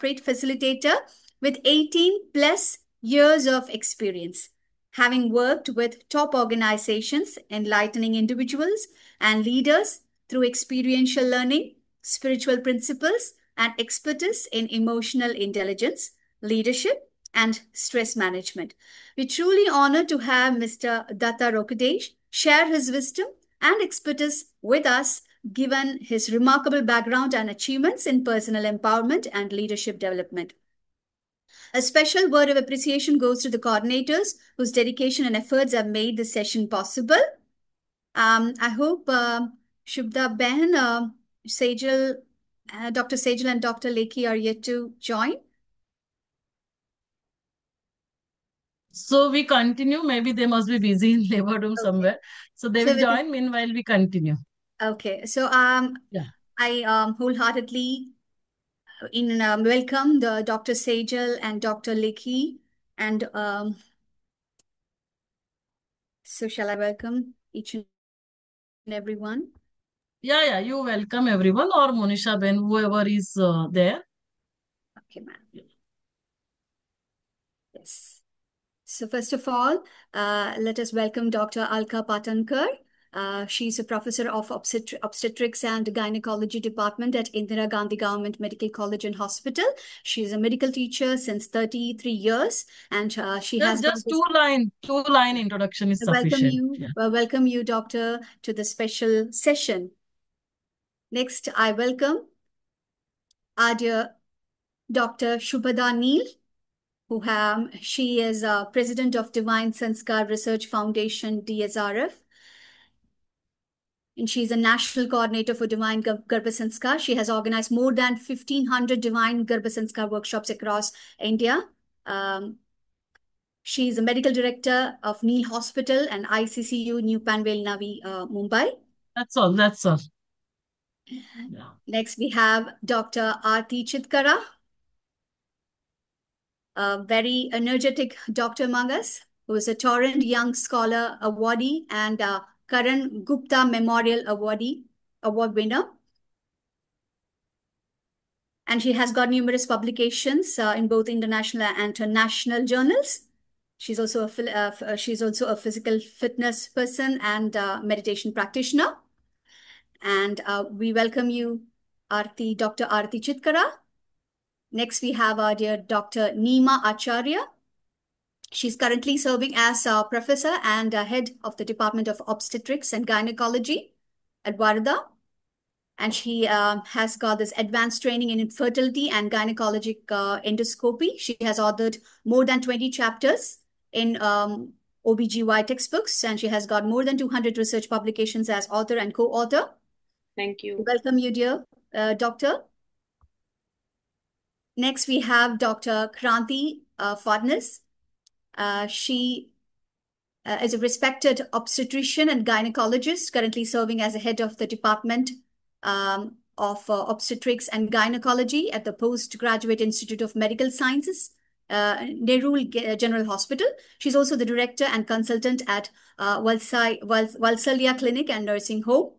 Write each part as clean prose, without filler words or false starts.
corporate facilitator with 18 plus years of experience, having worked with top organizations, enlightening individuals and leaders through experiential learning, spiritual principles, and expertise in emotional intelligence, leadership, and stress management. We're truly honored to have Mr. Datta Rokadesh share his wisdom and expertise with us, given his remarkable background and achievements in personal empowerment and leadership development. A special word of appreciation goes to the coordinators whose dedication and efforts have made this session possible. I hope Shubda Ben, Sejal, Dr. Sejal and Dr. Lekhi are yet to join. So we continue. Maybe they must be busy in labor room somewhere. So they will join. Meanwhile, we continue. Okay. So Yeah. I wholeheartedly welcome the Dr. Sejal and Dr. Lekhi, and so shall I welcome each and everyone? Yeah. You welcome everyone, or Monisha Ben, whoever is there. Okay, ma'am. Yes. So first of all, let us welcome Dr. Alka Patankar. She's a professor of obstetrics and gynecology department at Indira Gandhi Government Medical College and Hospital. She's a medical teacher since 33 years, and she has just two line introduction is sufficient. Welcome you, doctor, to the special session. Next, I welcome our dear Dr. Shubhada Neel, she is president of Divine Sanskar Research Foundation, DSRF. And she's a national coordinator for Divine Garbha Sanskar. She has organized more than 1,500 Divine Garbha Sanskar workshops across India. She's a medical director of Neel Hospital and ICCU New Panvel Navi, Mumbai. That's all. Yeah. Next, we have Dr. Aarti Chitkara, a very energetic doctor among us, who is a Torrent Young Scholar Awardee and Karan Gupta Memorial Award winner. And she has got numerous publications in both international and international journals. She's also a physical fitness person and meditation practitioner. And we welcome you, Dr. Aarti Chitkara. Next, we have our dear Dr. Neema Acharya. She's currently serving as a professor and head of the Department of Obstetrics and Gynecology at Warda. And she has got this advanced training in infertility and gynecologic endoscopy. She has authored more than 20 chapters in OBGY textbooks, and she has got more than 200 research publications as author and co-author. Thank you. Welcome you, dear doctor. Next, we have Dr. Kranti Fadnis. She is a respected obstetrician and gynecologist, currently serving as a head of the Department of Obstetrics and Gynecology at the Postgraduate Institute of Medical Sciences, Nerul General Hospital. She's also the director and consultant at Valsalya Clinic and Nursing Home.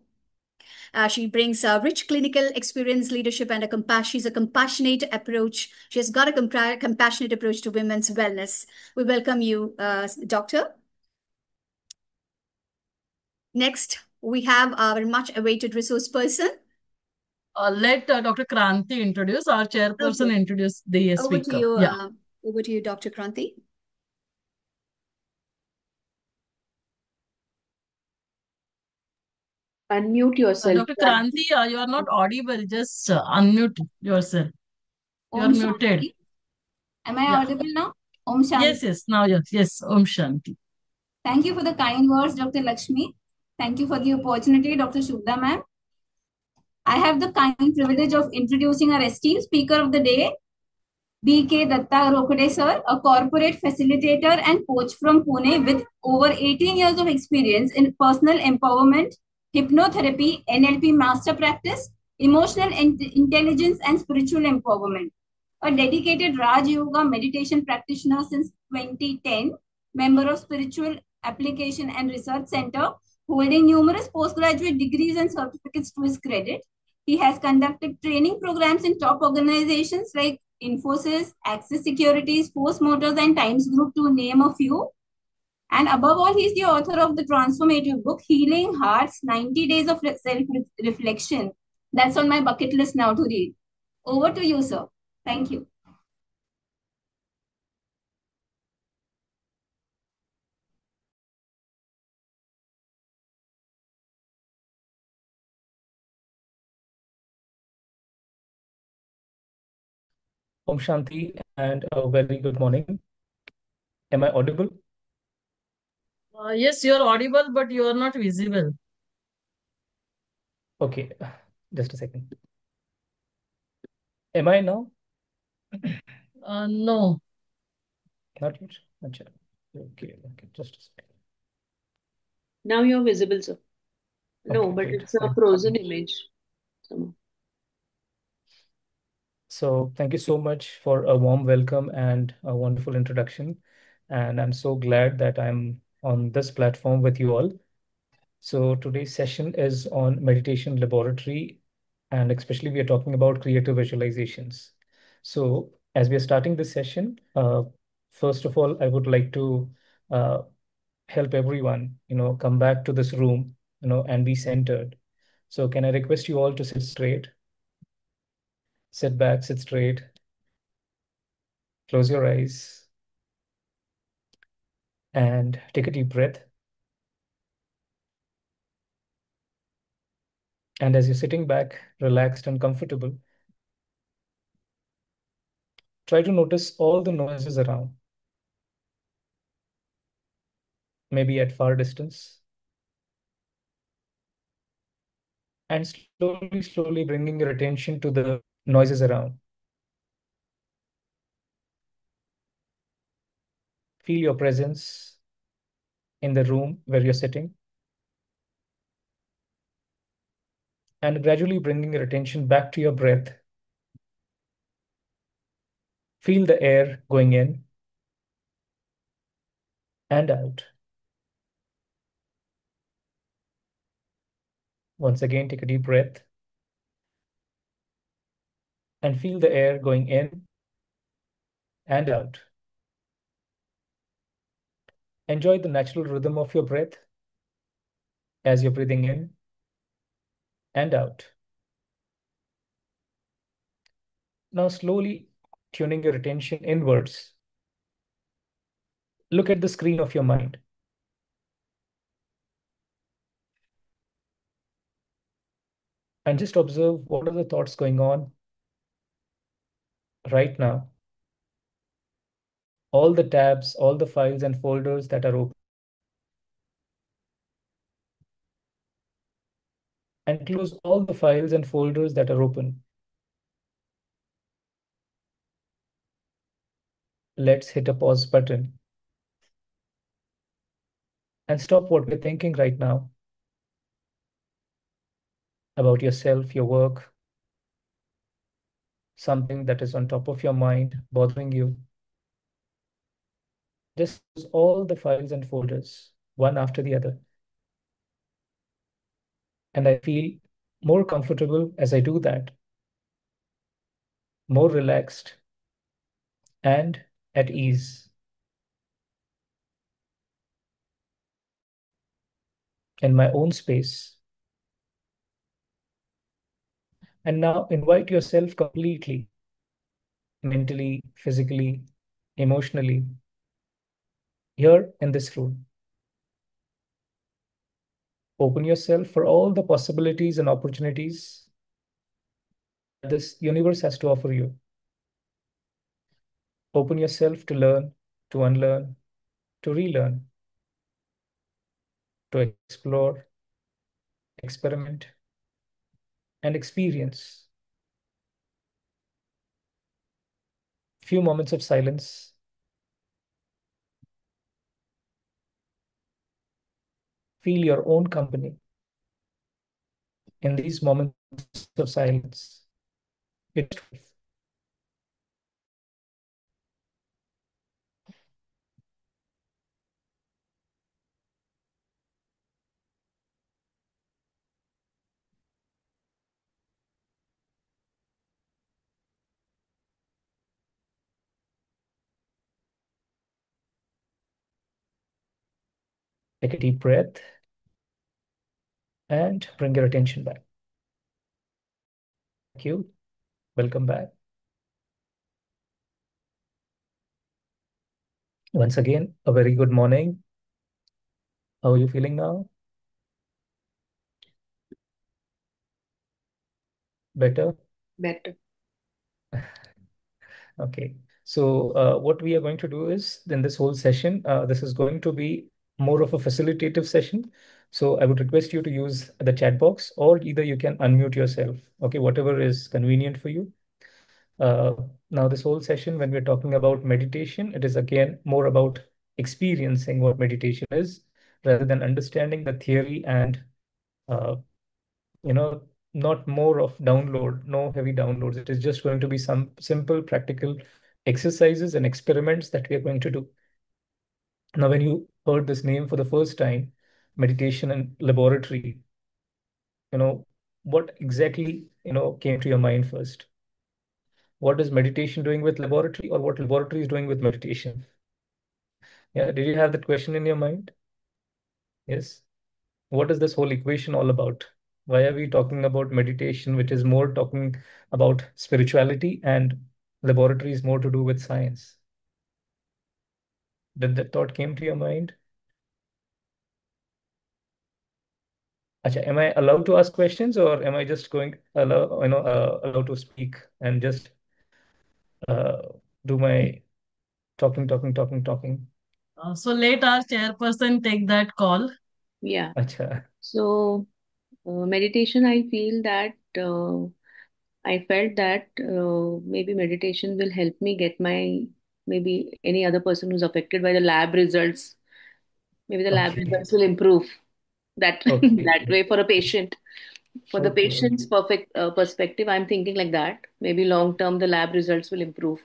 She brings rich clinical experience, leadership, and she's a compassionate approach. She has got a compassionate approach to women's wellness. We welcome you, doctor. Next, we have our much awaited resource person. Let Dr. Kranti introduce, our chairperson, introduce the speaker. Over to you, Dr. Kranti. Unmute yourself. Dr. Kranti, you are not audible. Just unmute yourself. You are muted. Am I audible now? Om Shanti. Yes. Now, yes. Om Shanti. Thank you for the kind words, Dr. Lakshmi. Thank you for the opportunity, Dr. Shubda ma'am. I have the kind privilege of introducing our esteemed speaker of the day, B.K. Datta Rokadesh sir, a corporate facilitator and coach from Pune with over 18 years of experience in personal empowerment, hypnotherapy, NLP master practice, emotional intelligence, and spiritual empowerment. A dedicated Raj Yoga meditation practitioner since 2010, member of Spiritual Application and Research Center, holding numerous postgraduate degrees and certificates to his credit. He has conducted training programs in top organizations like Infosys, Axis Securities, Force Motors, and Times Group, to name a few. And above all, he's the author of the transformative book, Healing Hearts 90 Days of Self Reflection. That's on my bucket list now to read. Over to you, sir. Thank you. Om Shanti and a very good morning. Am I audible? Yes, you're audible, but you are not visible. Okay, just a second. Am I now? No. Not yet. Not yet. Okay, just a second. Now you're visible, sir. No, Okay, but great. it's a Thank frozen you. image. So thank you so much for a warm welcome and a wonderful introduction. And I'm so glad that I'm on this platform with you all. So today's session is on meditation laboratory, and especially we are talking about creative visualizations. So as we are starting this session, first of all, I would like to help everyone, come back to this room, and be centered. So can I request you all to sit straight? Sit back, sit straight. Close your eyes and take a deep breath. And as you're sitting back, relaxed and comfortable, try to notice all the noises around, maybe at far distance, and slowly bringing your attention to the noises around. Feel your presence in the room where you're sitting, and gradually bringing your attention back to your breath. Feel the air going in and out. Once again, take a deep breath and feel the air going in and out. Enjoy the natural rhythm of your breath as you're breathing in and out. Now, slowly tuning your attention inwards. Look at the screen of your mind. And just observe what are the thoughts going on right now. All the tabs, all the files and folders that are open. And close all the files and folders that are open. Let's hit a pause button and stop what we're thinking right now about yourself, your work, something that is on top of your mind, bothering you. Just close all the files and folders, one after the other. And I feel more comfortable as I do that, more relaxed and at ease in my own space. And now invite yourself completely, mentally, physically, emotionally, here in this room. Open yourself for all the possibilities and opportunities this universe has to offer you. Open yourself to learn, to unlearn, to relearn, to explore, experiment, and experience. Few moments of silence. Feel your own company in these moments of silence. It Take a deep breath and bring your attention back. Thank you. Welcome back. Once again, a very good morning. How are you feeling now? Better? Better. Okay. So what we are going to do is in this whole session, this is going to be more of a facilitative session. So I would request you to use the chat box, or either you can unmute yourself. Okay, whatever is convenient for you. Now, this whole session, when we're talking about meditation, it is again more about experiencing what meditation is rather than understanding the theory and, uh, not more of download, no heavy downloads. It is just going to be some simple practical exercises and experiments that we are going to do. Now, when you heard this name for the first time, meditation and laboratory, what exactly, came to your mind first? What is meditation doing with laboratory, or what laboratory is doing with meditation? Yeah, did you have that question in your mind? Yes. What is this whole equation all about? Why are we talking about meditation, which is more talking about spirituality, and laboratory is more to do with science? Did that thought came to your mind? Acha, am I allowed to ask questions, or am I just allowed to speak and just uh, do my talking? So let our chairperson take that call. Yeah. Acha. So, meditation, I feel that I felt that maybe meditation will help me get maybe any other person who's affected by the lab results. Maybe the lab Okay. results will improve that Okay. that way for a patient. For the Okay. patient's perfect perspective, I'm thinking like that. Maybe long term, the lab results will improve.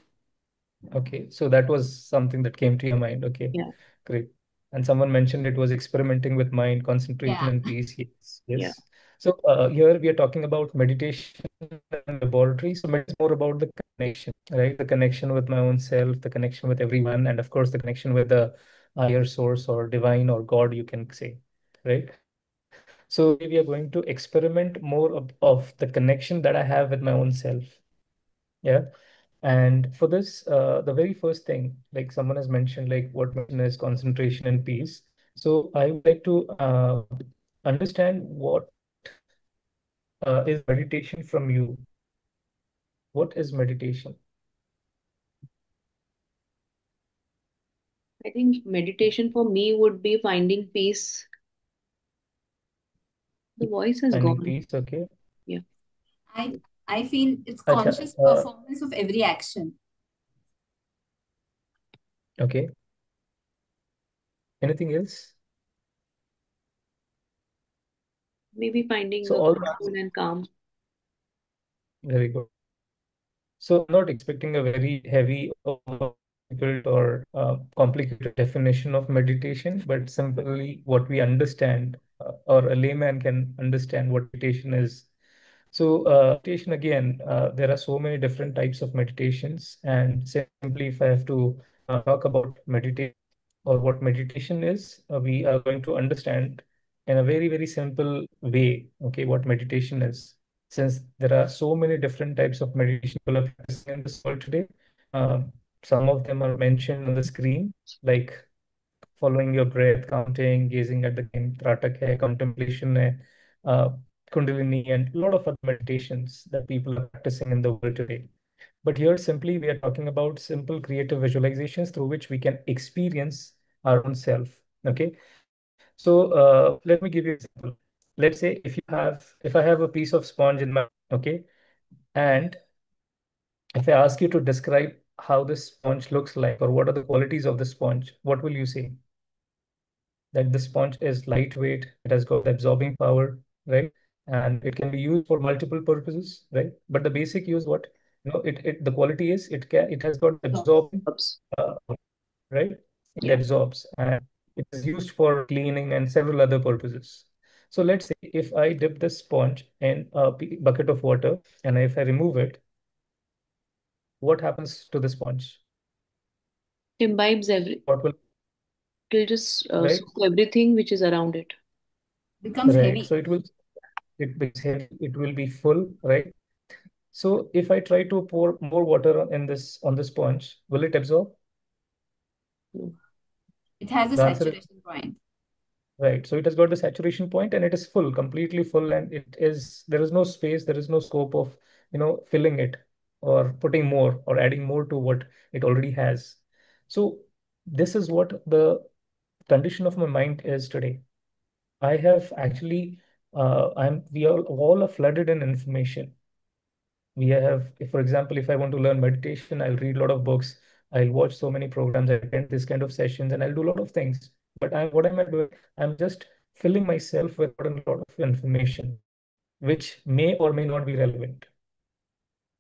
Okay, so that was something that came to your mind. Okay, Yeah, great. And someone mentioned it was experimenting with mind, concentration, Yeah. and peace. Yes, yeah. yes. So here we are talking about meditation and laboratory. So it's more about the connection, right? The connection with my own self, the connection with everyone, and of course the connection with the higher source or divine or God, you can say, right? So we are going to experiment more of the connection that I have with my own self. Yeah. And for this, the very first thing, like someone has mentioned, like what meditation is concentration and peace. So I would like to understand what is meditation from you. What is meditation? I think meditation for me would be finding peace. The voice has Finding gone. peace, okay. Yeah. I feel it's Acha, conscious performance of every action. okay. Anything else? Maybe finding So a all cool and calm. very good. So I'm not expecting a very heavy or difficult or complicated definition of meditation, but simply what we understand, or a layman can understand what meditation is. So meditation again, there are so many different types of meditations, and simply if I have to talk about meditation or what meditation is, we are going to understand in a very, very simple way, okay, what meditation is. Since there are so many different types of meditation people are practicing in this world today, uh, some of them are mentioned on the screen, like following your breath, counting, gazing at the game, Tratak hai, contemplation hai, uh, Kundalini, and a lot of other meditations that people are practicing in the world today. But here, simply, we are talking about simple creative visualizations through which we can experience our own self. Okay. So let me give you an example. Let's say if I have a piece of sponge in my, okay, and if I ask you to describe how this sponge looks like or what are the qualities of the sponge, what will you say? That the sponge is lightweight, it has got absorbing power, right? And it can be used for multiple purposes, right? But the basic use, what the quality is, it has got absorbing, Oops. uh, right? It Yeah. absorbs, and it is used for cleaning and several other purposes. So let's say if I dip this sponge in a bucket of water, and if I remove it, what happens to the sponge? Imbibes every. What will It'll just right? soak everything which is around it. Becomes Right. heavy. So it becomes heavy, it will be full, right? So if I try to pour more water on this sponge, will it absorb? No. It has a The answer is saturation point. right. So it has got the saturation point and it is full, completely full, and there is no space, there is no scope of, filling it or putting more or adding more to what it already has. So this is what the condition of my mind is today. I have actually, we all are flooded in information. If, for example, if I want to learn meditation, I'll read a lot of books, I'll watch so many programs, I attend this kind of sessions, and I'll do a lot of things. But what am I doing? I'm just filling myself with a lot of information, which may or may not be relevant,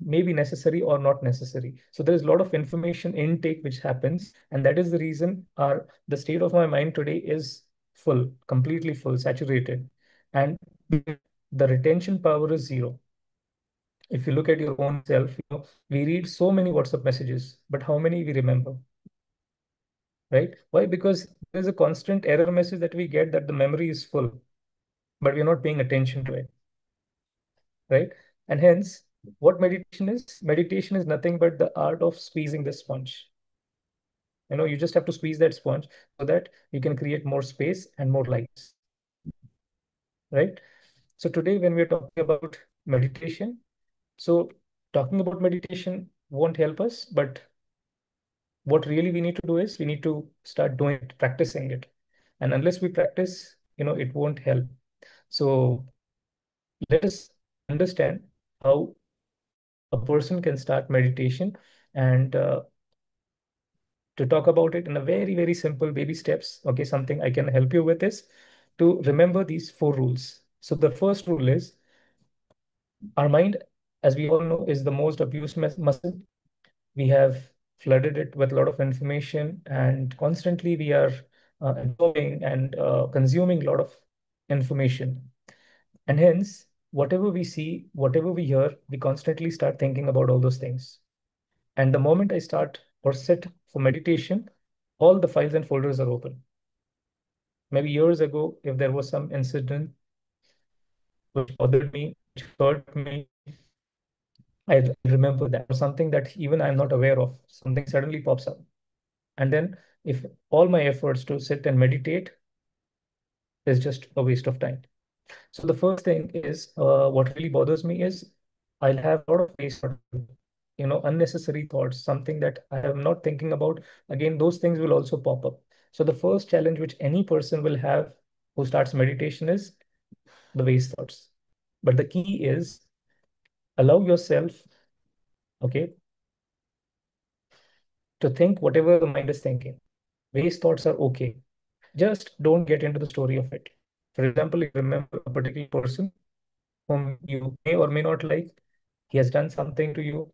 may be necessary or not necessary. So there is a lot of information intake which happens, and that is the reason the state of my mind today is full, completely full, saturated, and the retention power is zero. If you look at your own self, we read so many WhatsApp messages, but how many we remember, right? Why? Because there's a constant error message that we get that the memory is full, but we're not paying attention to it, right? And hence, what meditation is? Meditation is nothing but the art of squeezing the sponge. You just have to squeeze that sponge so that you can create more space and more lights, right? So today, when we're talking about meditation, so talking about meditation won't help us, but what really we need to do is we need to start doing it, practicing it. And unless we practice, it won't help. So let us understand how a person can start meditation. And to talk about it in a very, very simple baby steps, okay, something I can help you with is to remember these 4 rules. So the first rule is our mind, as we all know, is the most abused muscle. We have flooded it with a lot of information, and constantly we are absorbing and consuming a lot of information. And hence, whatever we see, whatever we hear, we constantly start thinking about all those things. And the moment I start or sit for meditation, all the files and folders are open. Maybe years ago, if there was some incident which bothered me, which hurt me, I remember that, or something that even I'm not aware of, something suddenly pops up. And then if all my efforts to sit and meditate is just a waste of time. So the first thing is what really bothers me is I'll have a lot of waste, unnecessary thoughts, something that I am not thinking about. Again, those things will also pop up. So the first challenge which any person will have who starts meditation is the waste thoughts. But the key is allow yourself, okay, to think whatever the mind is thinking. Waste thoughts are okay. Just don't get into the story of it. For example, you remember a particular person whom you may or may not like. He has done something to you,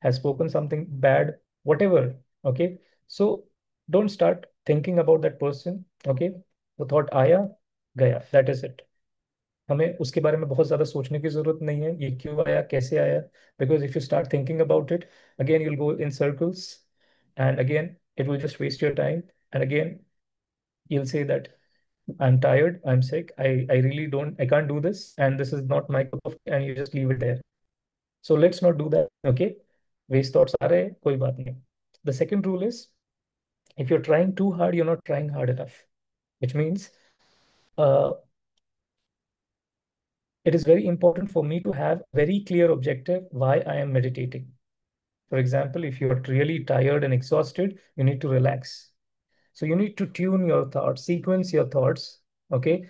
has spoken something bad, whatever. Okay. So don't start thinking about that person. Okay. The thought आया गया, that is it. हमें उसके बारे में बहुत ज्यादा सोचने की जरूरत नहीं है, ये क्यों आया, कैसे आया. Because if you start thinking about it, again you'll go in circles, and again it will just waste your time, and again you'll say that I'm tired, I'm sick, I can't do this, and this is not my cup of tea, and you just leave it there. So let's not do that, okay? Waste thoughts are रहे, कोई बात नहीं. The second rule is, if you're trying too hard, you're not trying hard enough, which means uh, it is very important for me to have very clear objective why I am meditating. For example, if you're really tired and exhausted, you need to relax. So you need to tune your thoughts, sequence your thoughts, okay?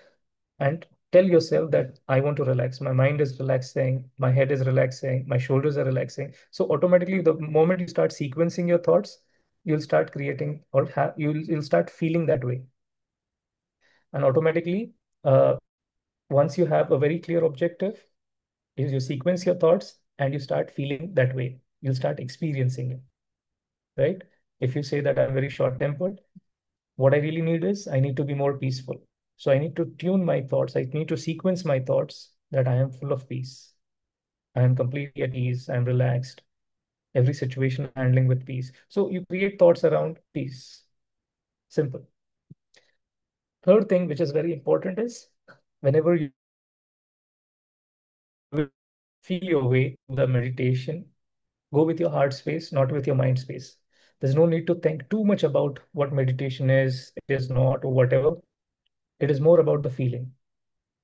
And tell yourself that I want to relax. My mind is relaxing, my head is relaxing, my shoulders are relaxing. So automatically, the moment you start sequencing your thoughts, you'll start creating or you'll start feeling that way. And automatically, uh, once you have a very clear objective, is you sequence your thoughts and you start feeling that way. You'll start experiencing it, right? If you say that I'm very short-tempered, what I really need is I need to be more peaceful. So I need to tune my thoughts. I need to sequence my thoughts that I am full of peace. I am completely at ease. I'm relaxed. Every situation I'm handling with peace. So you create thoughts around peace. Simple. Third thing, which is very important, is whenever you feel your way to the meditation, go with your heart space, not with your mind space. There's no need to think too much about what meditation is, it is not, or whatever. It is more about the feeling.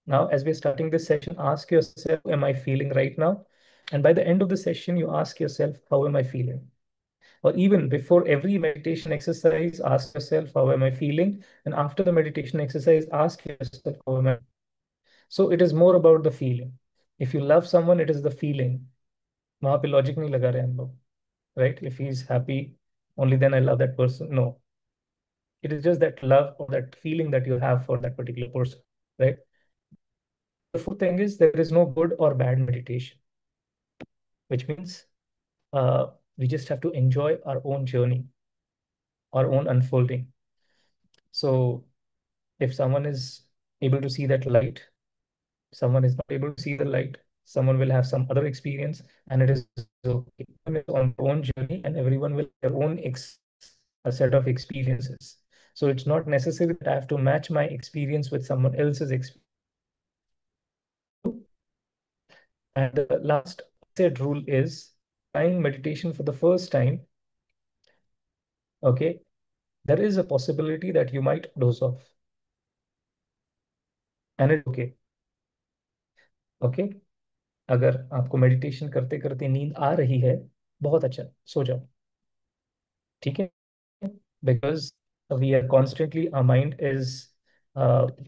Now, as we're starting this session, ask yourself, am I feeling right now? And by the end of the session, you ask yourself, how am I feeling? Or even before every meditation exercise, ask yourself, how am I feeling? And after the meditation exercise, ask yourself, how am I? So it is more about the feeling. If you love someone, it is the feeling. वहां पे logic नहीं लगा रहे हम लोग, right? If he's happy, only then I love that person. No, it is just that love or that feeling that you have for that particular person, right? The fourth thing is there is no good or bad meditation, which means we just have to enjoy our own journey, our own unfolding. So if someone is able to see that light, someone is not able to see the light, someone will have some other experience, and it is okay. Everyone is on their own journey, and everyone will have their own a set of experiences. So it's not necessary that I have to match my experience with someone else's experience. And the last said rule is trying meditation for the first time. Okay, there is a possibility that you might doze off, and it's okay. Okay, अगर आपको meditation करते करते नींद आ रही है, बहुत अच्छा, सो जाओ, ठीक है? Because we are constantly, our mind is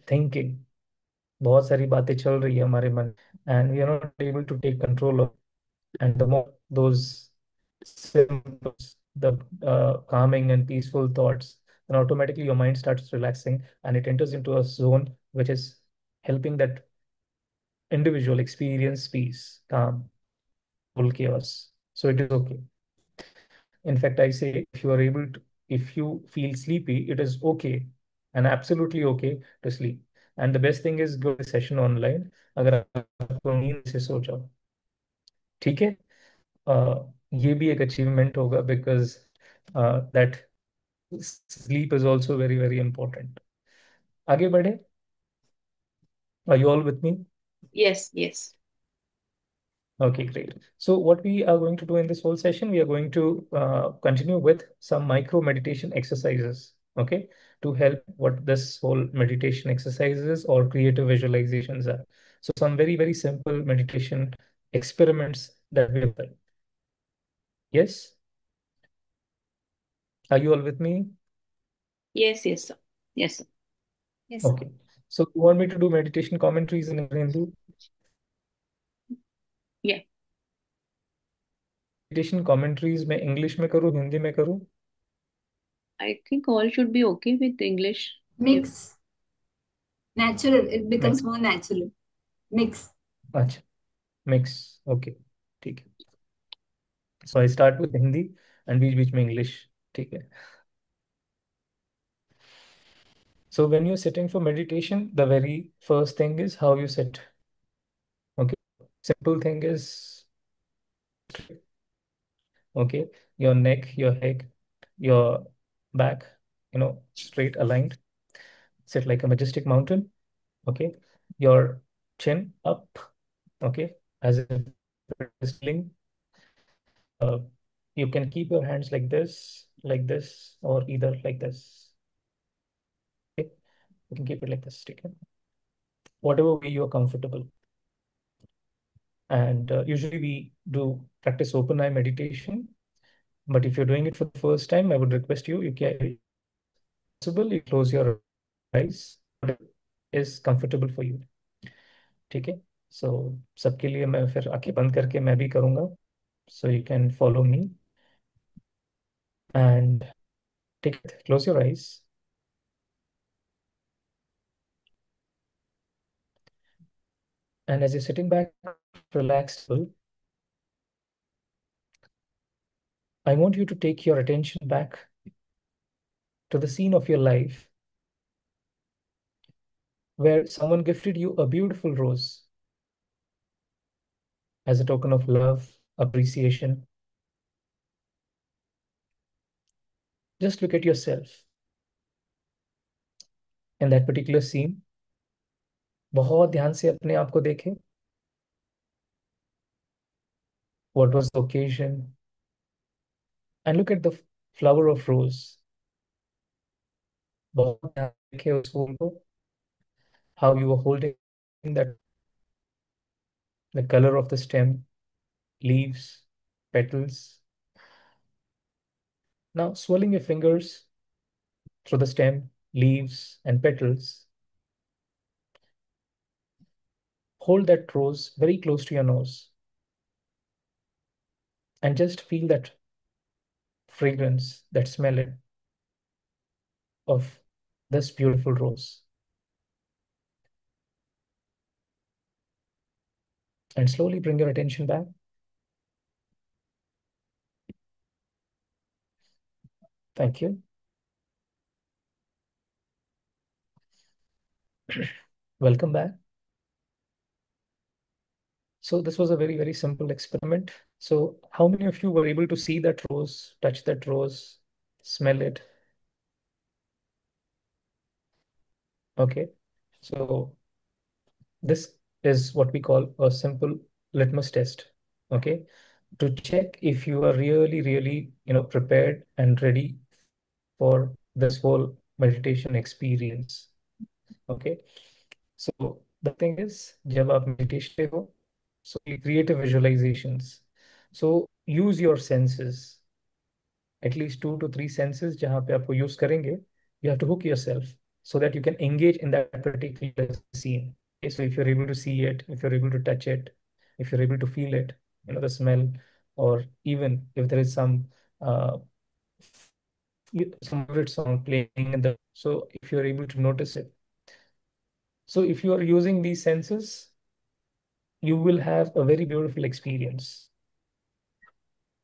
thinking, बहुत सारी बातें चल रही है हमारे मन, and we are not able to take control of. And the more those symptoms, the calming and peaceful thoughts, then automatically your mind starts relaxing and it enters into a zone which is helping that individual experience peace, calm, full chaos. So it is okay. In fact, I say if you are able to, if you feel sleepy, it is okay and absolutely okay to sleep. And the best thing is go to session online. अगर आपको नींद से सो जाओ, ठीक है? ये भी एक अचीवमेंट होगा because that sleep is also very very important. आगे बढ़े? Are you all with me? Yes, yes. Okay, great. So what we are going to do in this whole session, we are going to continue with some micro meditation exercises, okay, to help what this whole meditation exercises or creative visualizations are. So some very, very simple meditation experiments that we have done. Yes? Are you all with me? Yes, yes, sir. Yes, sir. Yes, sir. Okay. So you want me to do meditation commentaries in Hindi? Yeah. Meditation commentaries मैं English में करूँ, हिंदी में करूँ? I think all should be okay with English. Mix. Natural. It becomes Mix. more natural. Mix. अच्छा, mix. Okay, ठीक है. So I start with Hindi and बीच बीच में English. ठीक है. So when you're sitting for meditation, the very first thing is how you sit. Okay. Simple thing is, okay, your neck, your head, your back, straight aligned. Sit like a majestic mountain. Okay. Your chin up. Okay. As if it's sling. You can keep your hands like this, or either like this. Okay. You can keep it like this. Okay. Whatever way you are comfortable. And usually we do practice open eye meditation. But if you're doing it for the first time, I would request you, you can possible, you close your eyes, whatever is comfortable for you. ठीक है? So सबके लिए मैं फिर आंखें बंद करके मैं भी करूँगा. So you can follow me and close your eyes. And as you're sitting back, relaxed, I want you to take your attention back to the scene of your life where someone gifted you a beautiful rose as a token of love, appreciation. Just look at yourself. in that particular scene. बहुत ध्यान से अपने आप को देखें. What was the occasion? And look at the flower of rose. बहुत ध्यान से देखें उस फूल को. How you were holding that, the color of the stem, leaves, petals. Now swirling your fingers through the stem, leaves, and petals. Hold that rose very close to your nose and just feel that fragrance, that smell of this beautiful rose. And slowly bring your attention back. Thank you. Welcome back. So this was a very, very simple experiment. So how many of you were able to see that rose, touch that rose, smell it? Okay. So this is what we call a simple litmus test. Okay. To check if you are really, really, prepared and ready for this whole meditation experience. Okay. So the thing is, जब आप meditation पे हो, so you create a visualizations. So use your senses, at least 2 to 3 senses जहाँ पे आपको use करेंगे. You have to hook yourself so that you can engage in that particular scene. Okay, so if you're able to see it, if you're able to touch it, if you're able to feel it, the smell, or even if there is uh, some favorite song playing in the, so if you're able to notice it. So if you are using these senses, you will have a very beautiful experience.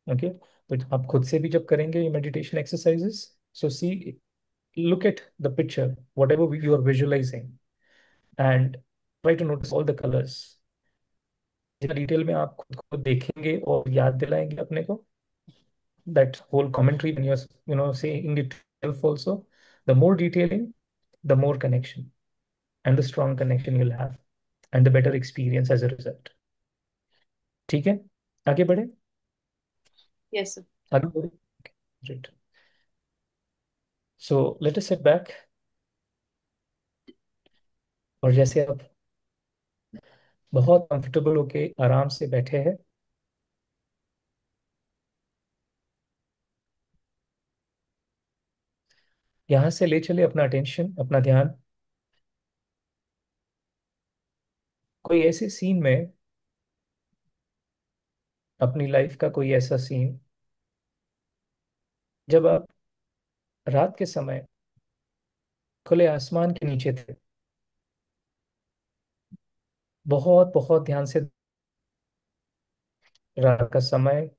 Okay, but आप खुद से भी जब करेंगे ये meditation exercises, so see, look at the picture, whatever you are visualizing, and try to notice all the colors. जितना detail में आप खुद को देखेंगे और याद दिलाएंगे अपने को, that whole commentary when you're saying it yourself also, the more detailing, the more connection, and the strong connection you'll have, and the better experience as a result. ठीक है, आगे बढ़े. Yes, sir. आगे बढ़े. Okay, great. So let us sit back. और जैसे आप बहुत कंफर्टेबल होके आराम से बैठे हैं, यहाँ से ले चले अपना अटेंशन, अपना ध्यान कोई ऐसे सीन में, अपनी लाइफ का कोई ऐसा सीन जब आप रात के समय खुले आसमान के नीचे थे. बहुत बहुत ध्यान से. रात का समय,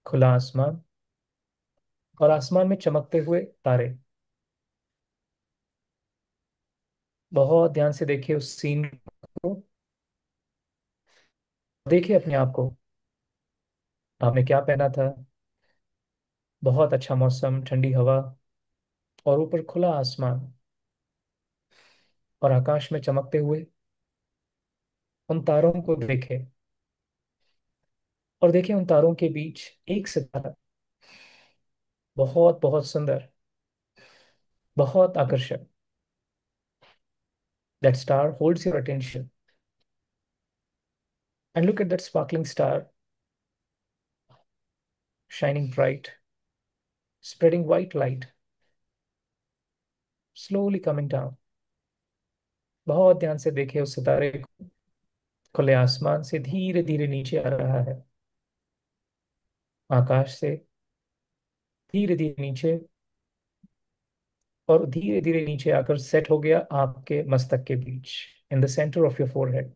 खुला आसमान, और आसमान में चमकते हुए तारे. बहुत ध्यान से देखिए उस सीन को. देखिए अपने आप को, आपने क्या पहना था. बहुत अच्छा मौसम, ठंडी हवा, और ऊपर खुला आसमान, और आकाश में चमकते हुए उन तारों को देखे. और देखिए उन तारों के बीच एक सितारा, बहुत बहुत सुंदर, बहुत आकर्षक. That star holds your attention. And look at that sparkling star, shining bright, spreading white light, slowly coming down. बहुत ध्यान से देखे उस सितारे को. खुले आसमान से धीरे धीरे नीचे आ रहा है. आकाश से धीरे धीरे नीचे, और धीरे धीरे नीचे आकर सेट हो गया आपके मस्तक के बीच, in the centre of your forehead.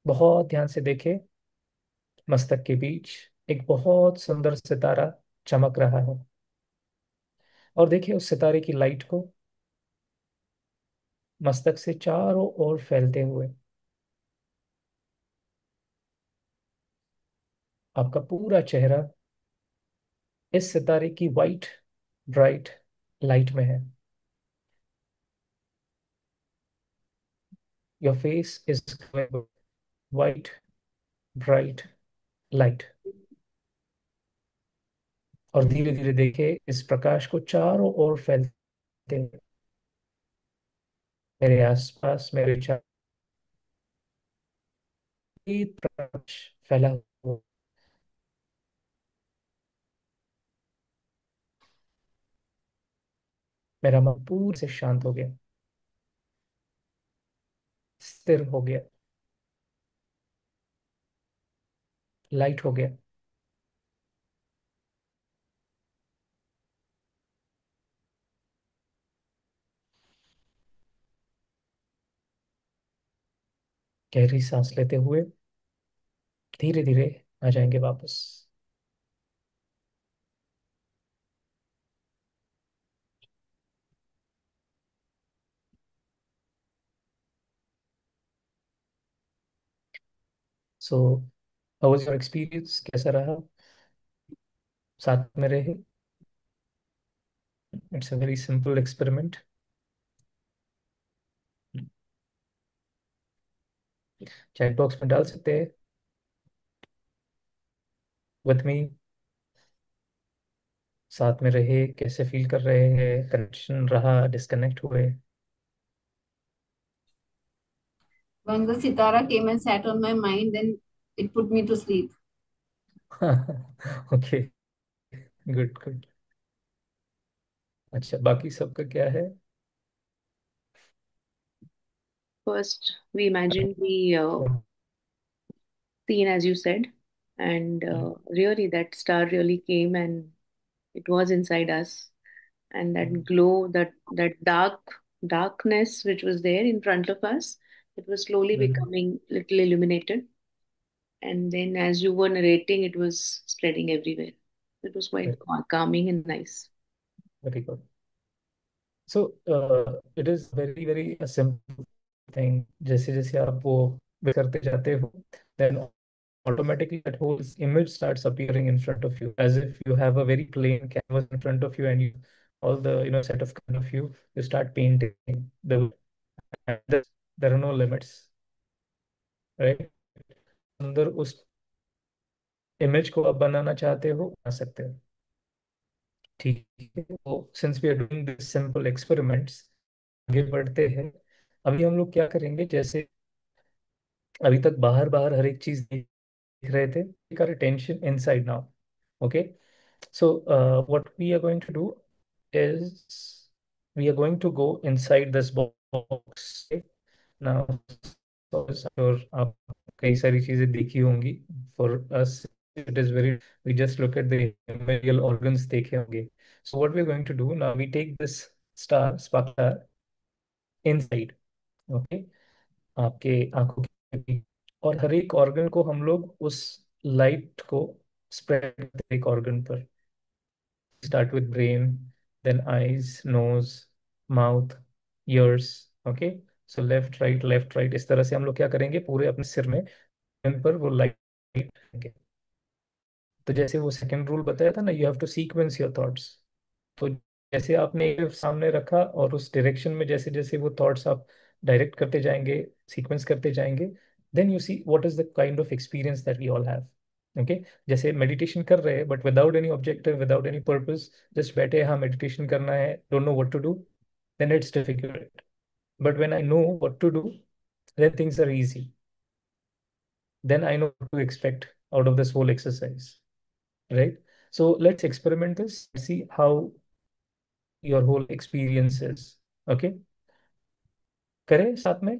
बहुत ध्यान से देखे, मस्तक के बीच एक बहुत सुंदर सितारा चमक रहा है. और देखिए उस सितारे की लाइट को मस्तक से चारों ओर फैलते हुए. आपका पूरा चेहरा इस सितारे की वाइट ब्राइट लाइट में है. Your face is coming with white, bright light. और धीरे धीरे देखे इस प्रकाश को चारों ओर फैलते हुए मेरे आसपास, मेरे चारों प्रकाश फैला हुआ। मेरा मन पूरे से शांत हो गया, स्थिर हो गया, लाइट हो गया। गहरी सांस लेते हुए धीरे धीरे आ जाएंगे वापस। So how was your experience? कैसा रहा? साथ में रहे। It's a very simple experiment. Chat box में डाल सकते हैं विथ मी। साथ में रहे, कैसे फील कर रहे हैं, कनेक्शन रहा, डिस्कनेक्ट हुए? When the sitara came and sat on my mind, then it put me to sleep. Okay, good good. अच्छा, बाकी सबका क्या है? First, we imagined the scene as you said, and really that star really came and it was inside us, and that glow, that darkness which was there in front of us, it was slowly becoming little illuminated, and then as you were narrating, it was spreading everywhere. It was quite calming and nice. Very good. So it is very very simple thing. जैसे जैसे आप वो करते जाते हो, then automatically that whole image starts appearing in front of you, as if you have a very plain canvas in front of you, and you all the set of kind of you start painting the and there are no limits, right? अंदर उस image को आप बनाना चाहते हो, बना सकते हो। ठीक है, तो since we are doing this simple experiments, आगे बढ़ते हैं। अभी हम लोग क्या करेंगे, जैसे अभी तक बाहर बाहर हर एक चीज देख रहे थे, take our attention inside now. Okay, so what we are going to do is we are going to go inside this box now. और आप कई सारी चीजें देखी होंगी। For us it is very, we just look at the imperial organs देखे होंगे। So what we are going to do now, we take this star, spark star inside. Okay, आपके आंखों के बीच, और हर एक ऑर्गन को हम लोग उस लाइट को स्प्रेड करते हैं एक ऑर्गन पर। Start with brain, then eyes, nose, mouth, ears. Okay, so left right, इस तरह से हम लोग क्या करेंगे, पूरे अपने सिर में इन पर वो लाइट देंगे। तो जैसे वो सेकंड रूल बताया था ना, you have to sequence your thoughts. तो जैसे आपने एक सामने रखा और उस डायरेक्शन में जैसे जैसे वो थॉट्स आप डायरेक्ट करते जाएंगे, सीक्वेंस करते जाएंगे, then you see what is the kind of experience that we all have. Okay, जैसे मेडिटेशन कर रहे हैं but without any objective, without any purpose, just बैठे, हाँ मेडिटेशन करना है, don't know what to do, then it's difficult. But when I know what to do, then things are easy, then I know what to expect out of this whole exercise, right? So let's experiment this, see how your whole experience is. Okay, करें साथ में?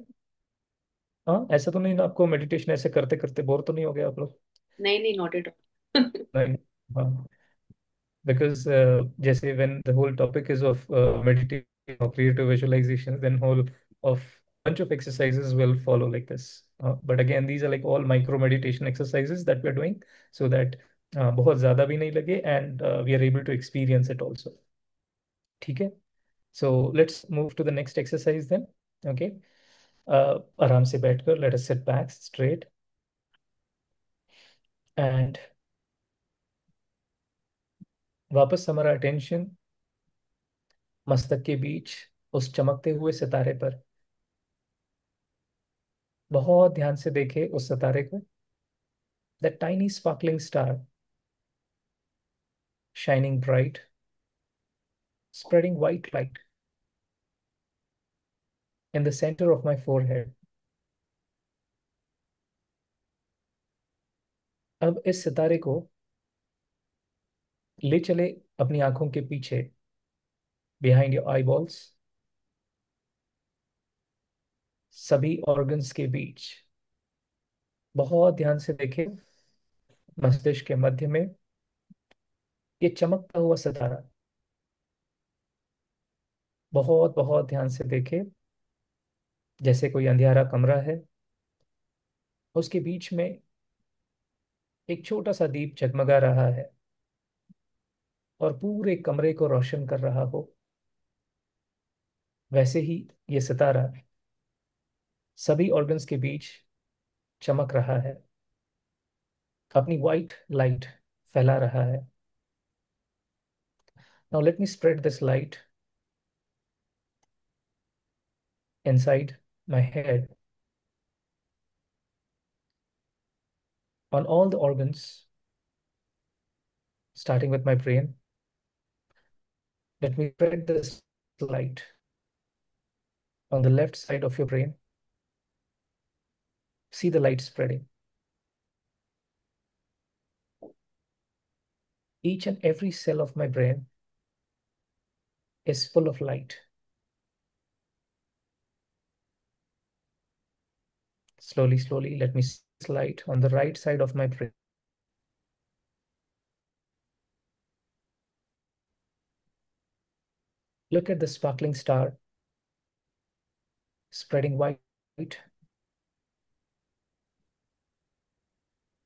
हाँ, ऐसा तो नहीं ना आपको meditation ऐसे करते करते बोर तो नहीं हो गए आप लोग? नहीं नहीं, not at all. नहीं। हाँ, because जैसे when the whole topic is of meditation or creative visualization, then whole of bunch of exercises will follow like this. But again, these are like all micro meditation exercises that we are doing, so that बहुत ज़्यादा भी नहीं लगे, and we are able to experience it also. ठीक है, so let's move to the next exercise then. Okay, आराम से बैठकर let us sit back straight and वापस हमारा अटेंशन मस्तक के बीच उस चमकते हुए सितारे पर। बहुत ध्यान से देखे उस सितारे को, that tiny sparkling star, shining bright, spreading white light in the center of my forehead. अब इस सितारे को ले चले अपनी आंखों के पीछे, behind your eyeballs, सभी ऑर्गन्स के बीच। बहुत ध्यान से देखें मस्तिष्क के मध्य में ये चमकता हुआ सितारा। बहुत बहुत ध्यान से देखें, जैसे कोई अंधियारा कमरा है, उसके बीच में एक छोटा सा दीप जगमगा रहा है और पूरे कमरे को रोशन कर रहा हो। वैसे ही ये सितारा सभी ऑर्गन्स के बीच चमक रहा है, अपनी वाइट लाइट फैला रहा है। Now let me spread this light inside my head on all the organs, starting with my brain. Let me spread this light on the left side of your brain. See the light spreading. Each and every cell of my brain is full of light. Slowly, slowly, let me see this light on the right side of my brain. Look at the sparkling star spreading white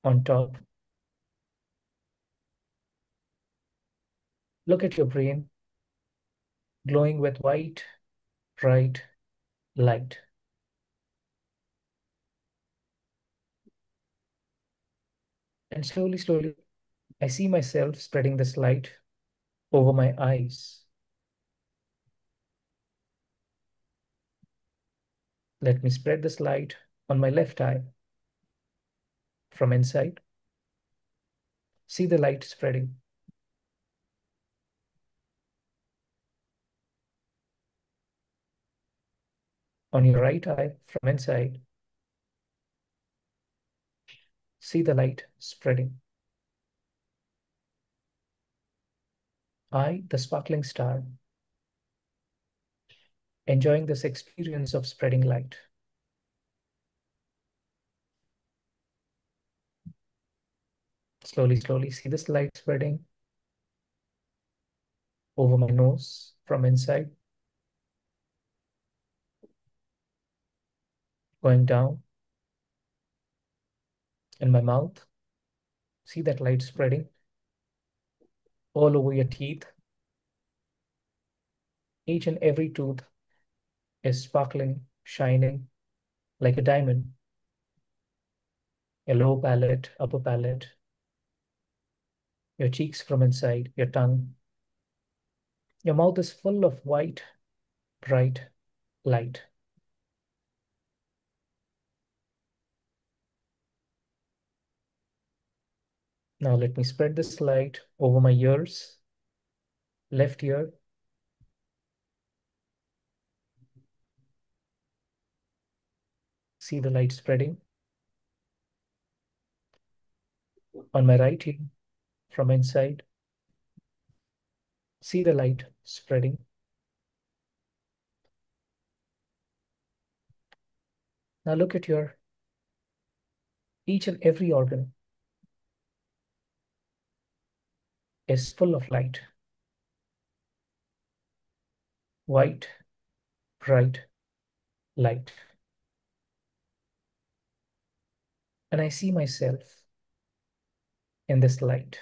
on top. Look at your brain glowing with white, bright light. And slowly, slowly, I see myself spreading this light over my eyes. Let me spread this light on my left eye from inside. See the light spreading. On your right eye from inside. See the light spreading. I, the sparkling star, enjoying this experience of spreading light. Slowly, slowly, see this light spreading over my nose from inside, going down in my mouth. See that light spreading all over your teeth. Each and every tooth is sparkling, shining like a diamond. Your lower palate, upper palate, your cheeks from inside, your tongue. Your mouth is full of white, bright light. Now let me spread this light over my ears, left ear, see the light spreading. On my right ear, from inside, see the light spreading. Now look at your each and every organ is full of light. White, bright light. And I see myself in this light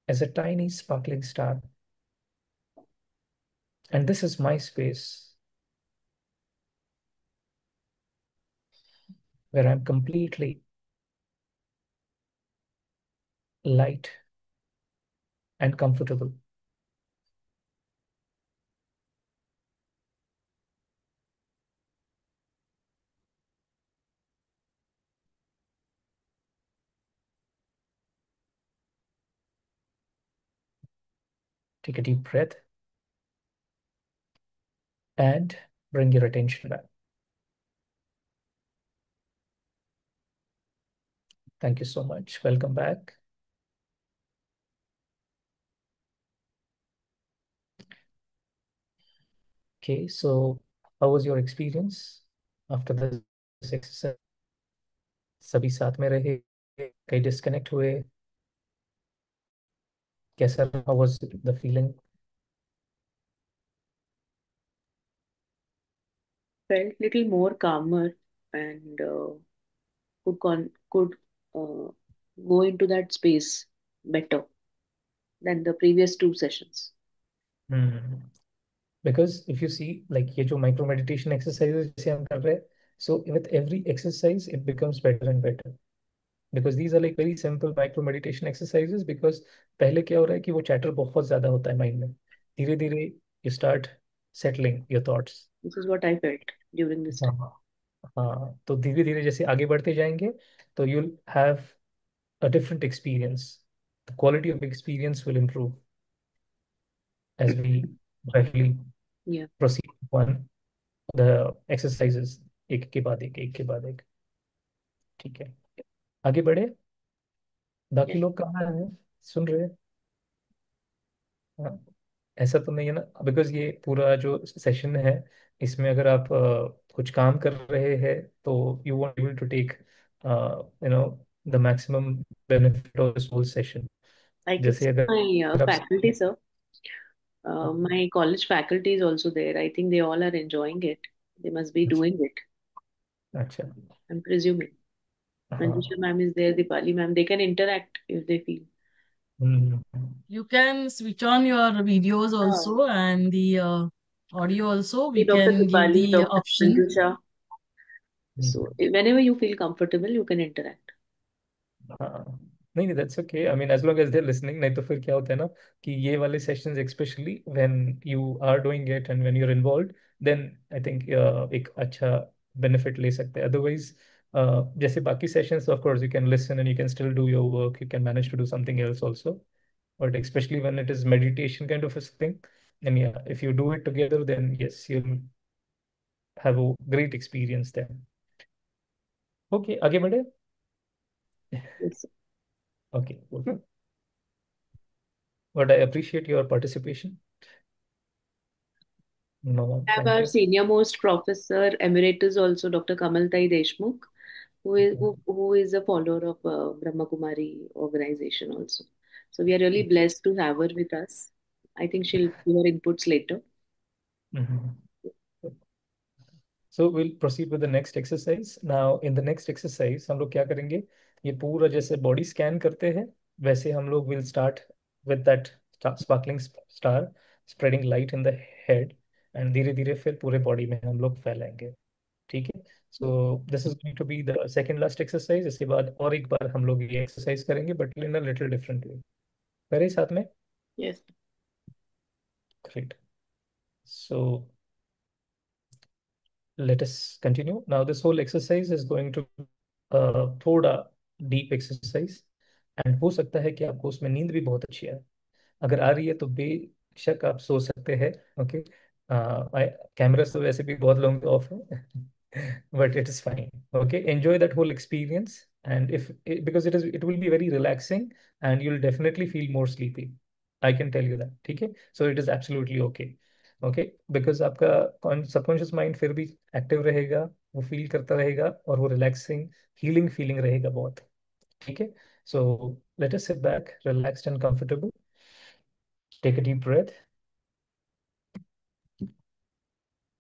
as a tiny sparkling star. And this is my space where I'm completely light and comfortable. Take a deep breath and bring your attention back. Thank you so much. Welcome back. Okay, so how was your experience after this exercise? सभी साथ में रहे, कहीं disconnect हुए, कैसा how was the feeling? Felt little more calmer and could go into that space better than the previous two sessions. Hmm. Because if you see, like ये जो micro meditation exercises जैसे हम कर रहे हैं, so with every exercise it becomes better and better. Because these are like very simple micro meditation exercises. Because पहले क्या हो रहा है कि वो chatter बहुत ज्यादा होता है mind में. धीरे धीरे you start settling your thoughts. This is what I felt during this time. हाँ हाँ, तो धीरे धीरे जैसे आगे बढ़ते जाएंगे तो you'll have a different experience. The quality of experience will improve as we gradually Yeah. proceed on the exercises एक के बाद एक के बाद एक. ठीक है, आगे बढ़े. बाकी Yes. लोग कहाँ हैं, सुन रहे हैं? हाँ, ऐसा तो नहीं है ना, बिकॉज ये पूरा जो सेशन है इसमें अगर आप कुछ काम कर रहे हैं तो you want able to take no the maximum benefit of this whole session. I can जैसे see अगर my आप faculty, sir. My college faculty is also there. I think they all are enjoying it. They must be अच्छा doing it. अच्छा, I'm presuming. हाँ. Manjusha ma'am is there, Dipali ma'am. They can interact if they feel. Hmm, You can switch on your videos Oh. also and the audio also. We Dr. can give Dipali, the Dr. option. Manjusha. So whenever you feel comfortable, you can interact. हाँ. नहीं नहीं, that's okay. I mean as long as they are listening. नहीं तो फिर क्या होता है ना कि ये वाले sessions specially when you are doing it and when you are involved, then I think एक अच्छा बेनिफिट ले सकते हैं. अदरवाइज जैसे बाकी sessions of course you can listen and you can still do your work, you can manage to do something else also. But especially when it is meditation kind of a thing, and yeah, if you do it together, then yes, you'll have a great experience then. Okay, आगे बढ़े. Yes. Okay, cool. But I appreciate your participation. No, We have thank our you. senior most professor emeritus also, Dr. Kamaltai Deshmukh, who is a follower of Brahma Kumari organization also. So we are really blessed to have her with us. I think she'll give her inputs later. Mhm. So we'll proceed with the next exercise. Now, in the next exercise, हम लोग क्या करेंगे? ये पूरा जैसे body scan करते हैं वैसे हम लोग will start with that sparkling star spreading light in the head, and धीरे धीरे फिर पूरे बॉडी में हम लोग फैलाएंगे. ठीक है. So this is going to be the second last exercise. इसके बाद और एक बार हम लोग ये exercise करेंगे but in a little different way. करें साथ में? Yes. Great. So let us continue. Now, this whole exercise is going to थोड़ा डीप एक्सरसाइज, एंड हो सकता है कि आपको उसमें नींद भी बहुत अच्छी आए. अगर आ रही है तो बेशक आप सो सकते हैं. ओके, कैमरा तो वैसे भी बहुत लोगों के ऑफ है. But it is fine. Okay, enjoy that whole experience, and if because it will be very relaxing and you will definitely feel more sleepy. I can tell you that. ठीक है, so it is absolutely okay. Okay, because आपका subconscious mind फिर भी active रहेगा, वो feel करता रहेगा और वो रिलैक्सिंग हीलिंग फीलिंग रहेगा बहुत. ठीक है, so let us sit back relaxed and comfortable. Take a deep breath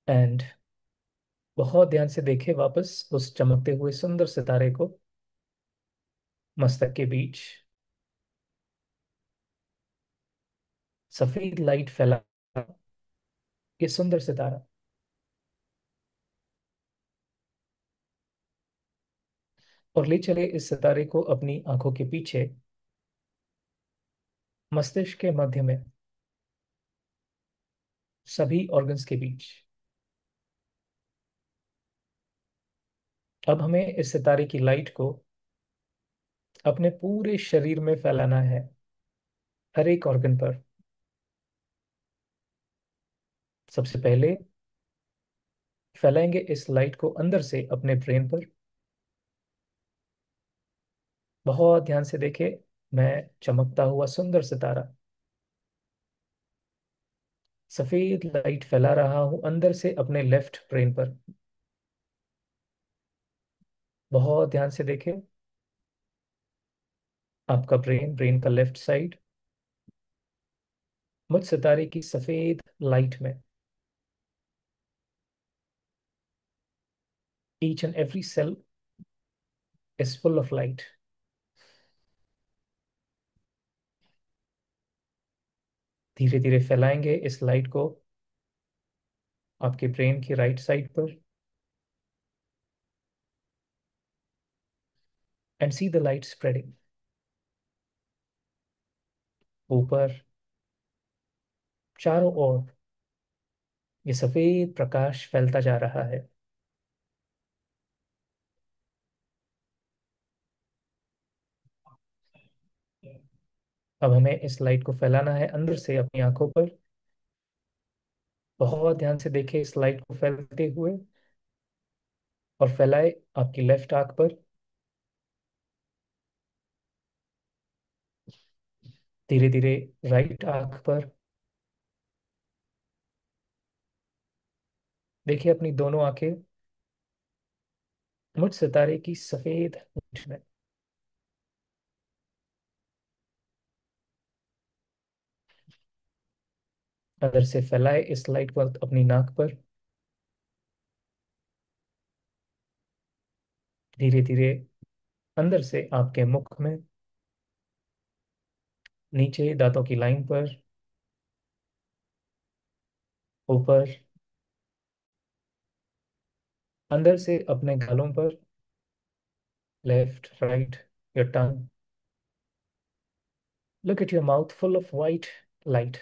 and बहुत ध्यान से देखें वापस उस चमकते हुए सुंदर सितारे को मस्तक के बीच. सफेद लाइट फैला ये सुंदर सितारा, और ले चले इस सितारे को अपनी आंखों के पीछे मस्तिष्क के मध्य में, सभी ऑर्गन्स के बीच. अब हमें इस सितारे की लाइट को अपने पूरे शरीर में फैलाना है, हर एक ऑर्गन पर. सबसे पहले फैलाएंगे इस लाइट को अंदर से अपने ब्रेन पर। बहुत ध्यान से देखे, मैं चमकता हुआ सुंदर सितारा सफेद लाइट फैला रहा हूं अंदर से अपने लेफ्ट ब्रेन पर। बहुत ध्यान से देखे, आपका ब्रेन, ब्रेन का लेफ्ट साइड मुझ सितारे की सफेद लाइट में, each and every cell is full of light। धीरे धीरे फैलाएंगे इस लाइट को आपके ब्रेन की राइट साइड पर, and see the light spreading. ऊपर चारों ओर ये सफेद प्रकाश फैलता जा रहा है। अब हमें इस लाइट को फैलाना है अंदर से अपनी आंखों पर। बहुत ध्यान से देखें इस लाइट को फैलते हुए, और फैलाए आपकी लेफ्ट आंख पर, धीरे धीरे राइट आंख पर। देखिए अपनी दोनों आंखें मुझ सितारे की सफेद लाइट में। अंदर से फैलाए इस लाइट को अपनी नाक पर, धीरे धीरे अंदर से आपके मुख में, नीचे दांतों की लाइन पर, ऊपर, अंदर से अपने गालों पर, left right your tongue. Look at your mouth full of white light.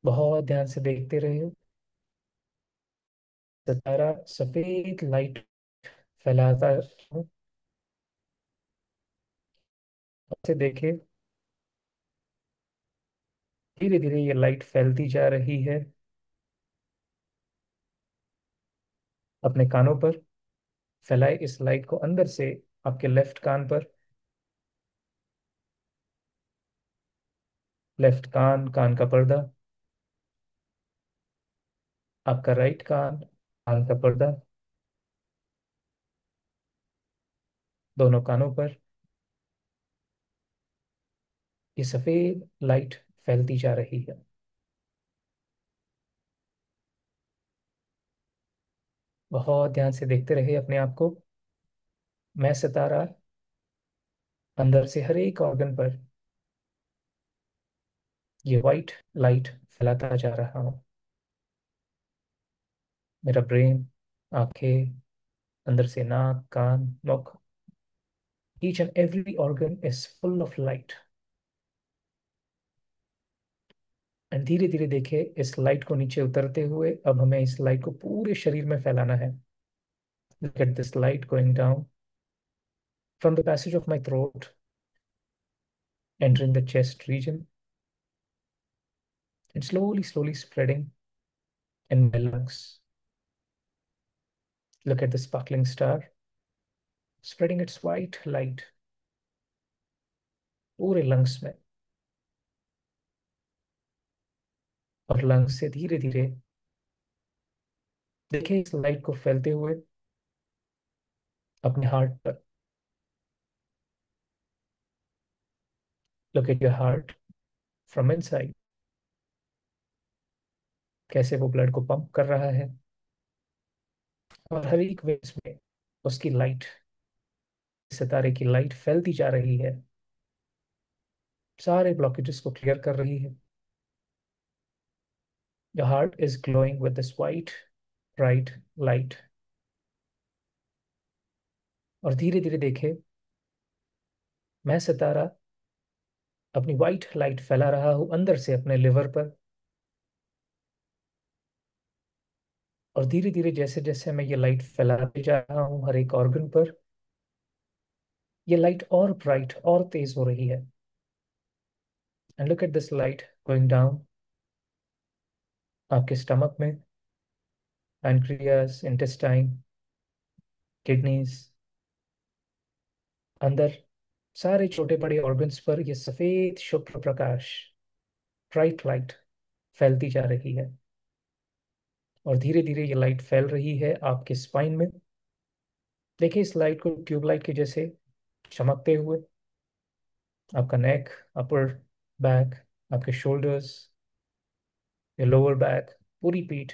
बहुत ध्यान से देखते रहिए, सितारा सफेद लाइट फैलाता है। से देखे, धीरे धीरे ये लाइट फैलती जा रही है अपने कानों पर। फैलाए इस लाइट को अंदर से आपके लेफ्ट कान पर, लेफ्ट कान, कान का पर्दा, आपका राइट कान, कान का पर्दा, दोनों कानों पर ये सफेद लाइट फैलती जा रही है। बहुत ध्यान से देखते रहे अपने आप को। मैं सितारा अंदर से हर एक ऑर्गन पर ये वाइट लाइट फैलाता जा रहा हूँ। मेरा ब्रेन, आंखें, अंदर से नाक, कान, मुख, each and every organ is full of light। And धीरे धीरे देखे इस लाइट को नीचे उतरते हुए। अब हमें इस लाइट को पूरे शरीर में फैलाना है। Look at this light going down from the passage of my throat, entering the chest region, and slowly, slowly spreading in my lungs। Look at the sparkling star spreading its white light पूरे lungs में, और lungs से धीरे धीरे देखें इस light को फैलते हुए अपने हार्ट पर। Look at your heart from inside, कैसे वो ब्लड को पंप कर रहा है, और हर एक वेव्स में उसकी लाइट, सितारे की लाइट फैलती जा रही है, सारे ब्लॉकेजेस को क्लियर कर रही है। Your heart is glowing with this white bright light। और धीरे धीरे देखे, मैं सितारा अपनी वाइट लाइट फैला रहा हूं अंदर से अपने लिवर पर। और धीरे धीरे जैसे जैसे मैं ये लाइट फैलाते जा रहा हूं हर एक ऑर्गन पर, ये लाइट और ब्राइट और तेज हो रही है। And look at this light going down आपके स्टमक में, पैनक्रियास, इंटेस्टाइन, किडनीज, अंदर सारे छोटे बड़े ऑर्गन्स पर ये सफेद शुभ्र प्रकाश, ब्राइट लाइट फैलती जा रही है। और धीरे धीरे ये लाइट फैल रही है आपके स्पाइन में। देखिए इस लाइट को ट्यूबलाइट के जैसे चमकते हुए आपका नेक, अपर बैक, आपके शोल्डर्स, ये लोअर बैक, पूरी पीठ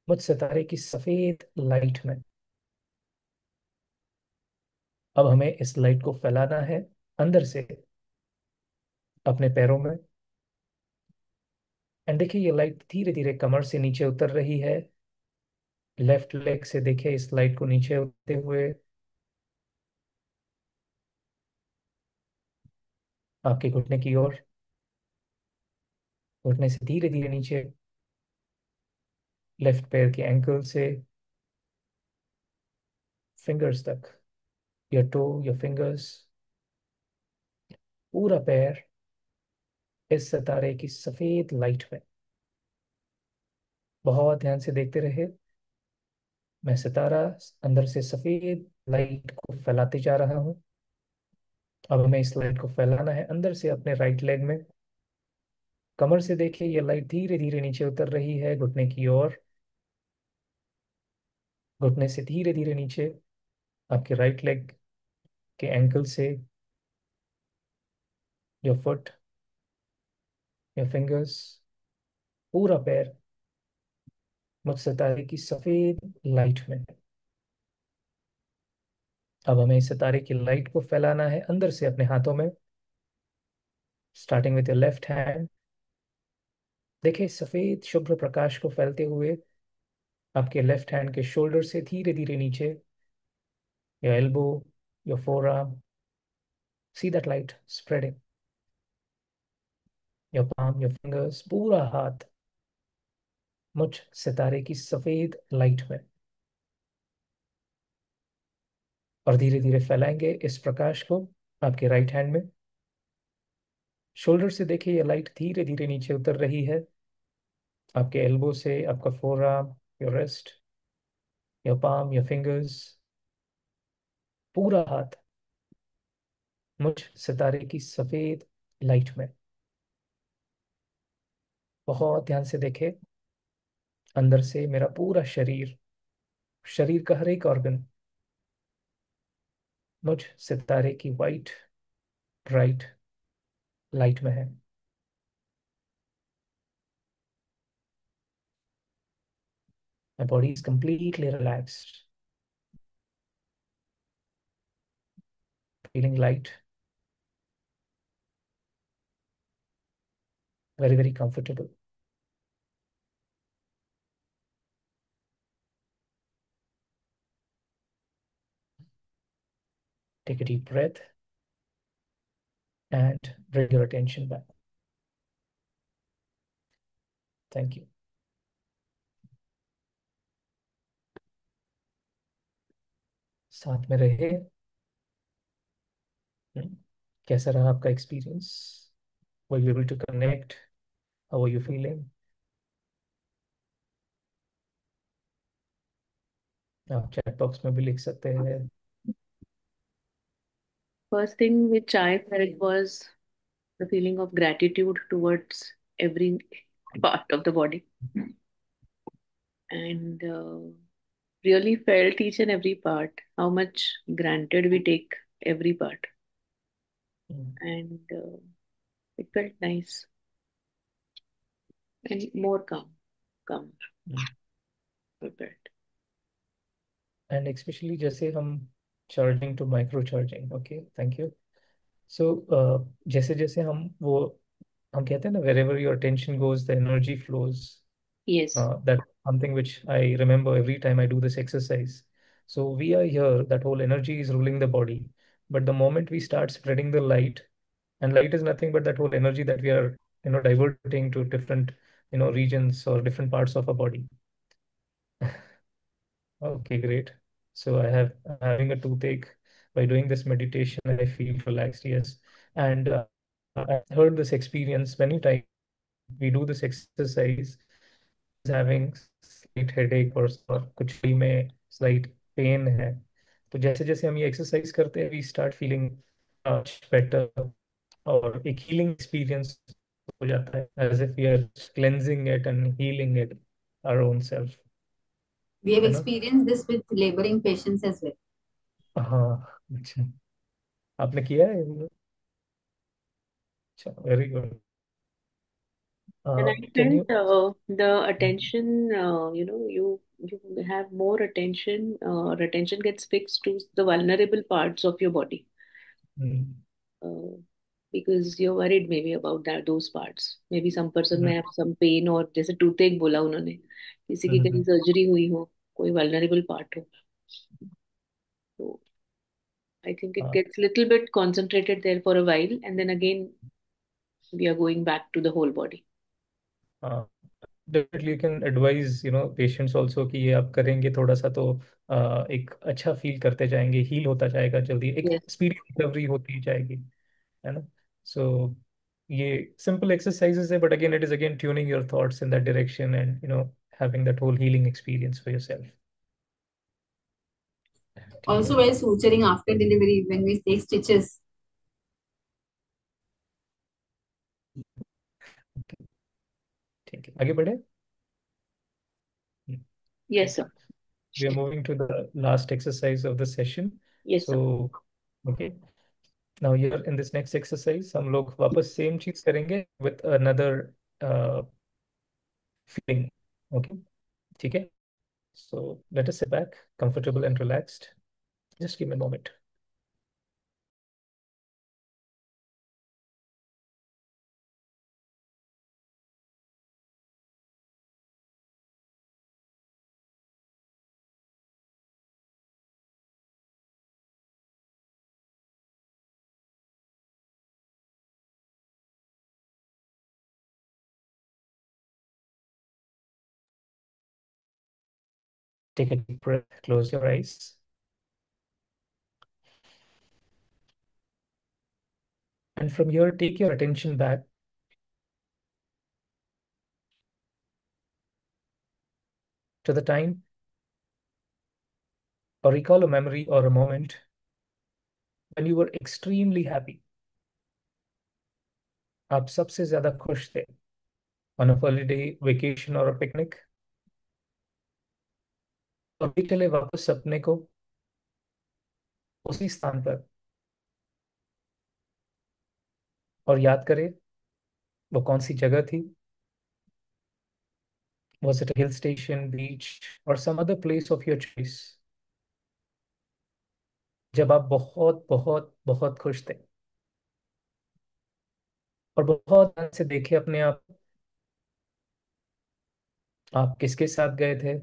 मुझ सितारे की सफेद लाइट में। अब हमें इस लाइट को फैलाना है अंदर से अपने पैरों में। एंड देखिए ये लाइट धीरे धीरे कमर से नीचे उतर रही है। लेफ्ट लेग से देखिए इस लाइट को नीचे उतरते हुए आपके घुटने की ओर, घुटने से धीरे धीरे नीचे लेफ्ट पैर के एंकल से फिंगर्स तक, योर टो, योर फिंगर्स, पूरा पैर इस सितारे की सफेद लाइट में। बहुत ध्यान से देखते रहे। मैं सितारा अंदर से सफेद लाइट को फैलाते जा रहा हूं। अब हमें इस लाइट को फैलाना है अंदर से अपने राइट लेग में। कमर से देखिए ये लाइट धीरे धीरे नीचे उतर रही है घुटने की ओर, घुटने से धीरे धीरे नीचे आपके राइट लेग के एंकल से योर फुट, योर फिंगर्स, पूरा पैर मुझ सितारे की सफेद लाइट में। अब हमें इस सितारे की लाइट को फैलाना है अंदर से अपने हाथों में, starting with your left hand. देखिए सफेद शुभ्र प्रकाश को फैलते हुए आपके लेफ्ट हैंड के शोल्डर से धीरे धीरे नीचे, your elbow, your four arm, see that light spreading, your palm, your fingers, पूरा हाथ मुझ सितारे की सफेद लाइट में। और धीरे धीरे फैलाएंगे इस प्रकाश को आपके राइट हैंड में। शोल्डर से देखिए ये लाइट धीरे धीरे नीचे उतर रही है आपके एल्बो से, आपका four arm, your wrist, your palm, your fingers, पूरा हाथ मुझ सितारे की सफेद लाइट में। बहुत ध्यान से देखे। अंदर से मेरा पूरा शरीर, शरीर का हर एक ऑर्गन मुझ सितारे की वाइट ब्राइट लाइट में है। My body is completely relaxed, feeling light, very, very comfortable. Take a deep breath and bring your attention back. Thank you. साथ में रहे। कैसा रहा आपका experience? Were you able to connect? How are you feeling? आप chat box में भी लिख सकते हैं। First thing which I felt was the feeling of gratitude towards every part of the body, and really felt each and every part, how much granted we take every part, and it felt nice and more calm, prepared. And specially जैसे हम charging to micro charging, okay thank you. So जैसे जैसे हम कहते हैं ना, wherever your attention goes the energy flows. Yes. That's something which I remember every time I do this exercise. So we are here, that whole energy is ruling the body, but the moment we start spreading the light, and light is nothing but that whole energy that we are diverting to different regions or different parts of our body. Okay, great. So I'm having a toothache. By doing this meditation I feel relaxed, yes. And I've heard this experience many times. We do this exercise, having slight headache और कुछ body में slight pain है, तो जैसे जैसे हम ये exercise करते हैं, we start feeling much better, और एक healing experience हो जाता है, as if we are cleansing it and healing it our own self, We have है ना? experienced this with laboring patients as well. हाँ, अच्छा, आपने किया है? अच्छा, very good. And I Can you? felt the attention, you have more attention. Attention gets fixed to the vulnerable parts of your body, Hmm. uh, because you're worried maybe about that those parts. Maybe some person may Hmm. have some pain, और जैसे tooth बोला उन्होंने, किसी की कहीं Hmm. Surgery हुई हो, कोई vulnerable part हो, तो I think it हाँ, gets little bit concentrated there for a while, and then again we are going back to the whole body. हाँ. Definitely you can advise patients also कि ये आप करेंगे थोड़ा सा, तो एक अच्छा फील करते जाएंगे, हील होता जाएगा जल्दी, एक Yes. स्पीड रिकवरी होती जाएगी, है ना? सो ये सिंपल एक्सरसाइजेस है, but again it is again tuning your thoughts in that direction, and having that whole healing experience for yourself. ठीक Also, है. very suturing after delivery when we take stitches. ठीक है, आगे बढ़े. Yes, ठीक sir. है. We are moving to the last exercise of the session. Yes, So, sir. okay. Now here in this next exercise, हम लोग वापस सेम चीज करेंगे with another uh, feeling. Okay. ठीक है. So let us sit back, comfortable and relaxed. Just give me a moment. Take a deep breath. Close your eyes. And from here, take your attention back to the time, or recall a memory or a moment when you were extremely happy. आप सबसे ज्यादा खुश थे. On a holiday, vacation or a picnic. और भी चले वापस सपने को उसी स्थान पर, और याद करें वो कौन सी जगह थी. Was it a hill station, beach, or some other place of your choice? जब आप बहुत बहुत बहुत खुश थे, और बहुत ध्यान से देखे अपने आप किसके साथ गए थे,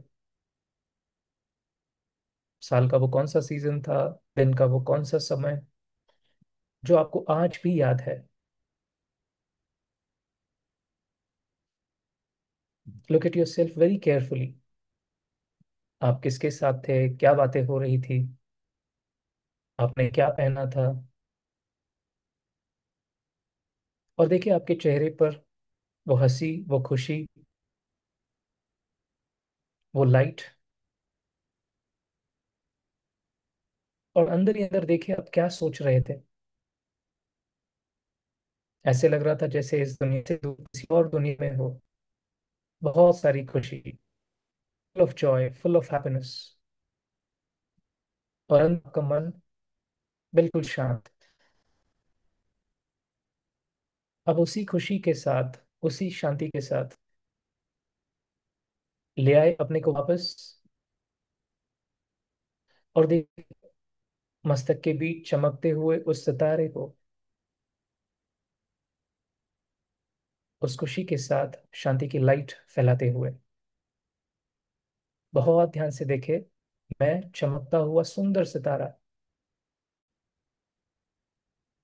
साल का वो कौन सा सीजन था, दिन का वो कौन सा समय जो आपको आज भी याद है. Look at your self very carefully. आप किसके साथ थे, क्या बातें हो रही थी, आपने क्या पहना था, और देखिए आपके चेहरे पर वो हंसी, वो खुशी, वो लाइट, और अंदर ही अंदर देखिए आप क्या सोच रहे थे. ऐसे लग रहा था जैसे इस दुनिया से दूर किसी और दुनिया में हो. बहुत सारी खुशी, full of Joy, full of happiness, और अंदर का मन बिल्कुल शांत. अब उसी खुशी के साथ, उसी शांति के साथ ले आए अपने को वापस, और देख मस्तक के बीच चमकते हुए उस सितारे को, उस खुशी के साथ शांति की लाइट फैलाते हुए. बहुत ध्यान से देखे, मैं चमकता हुआ सुंदर सितारा,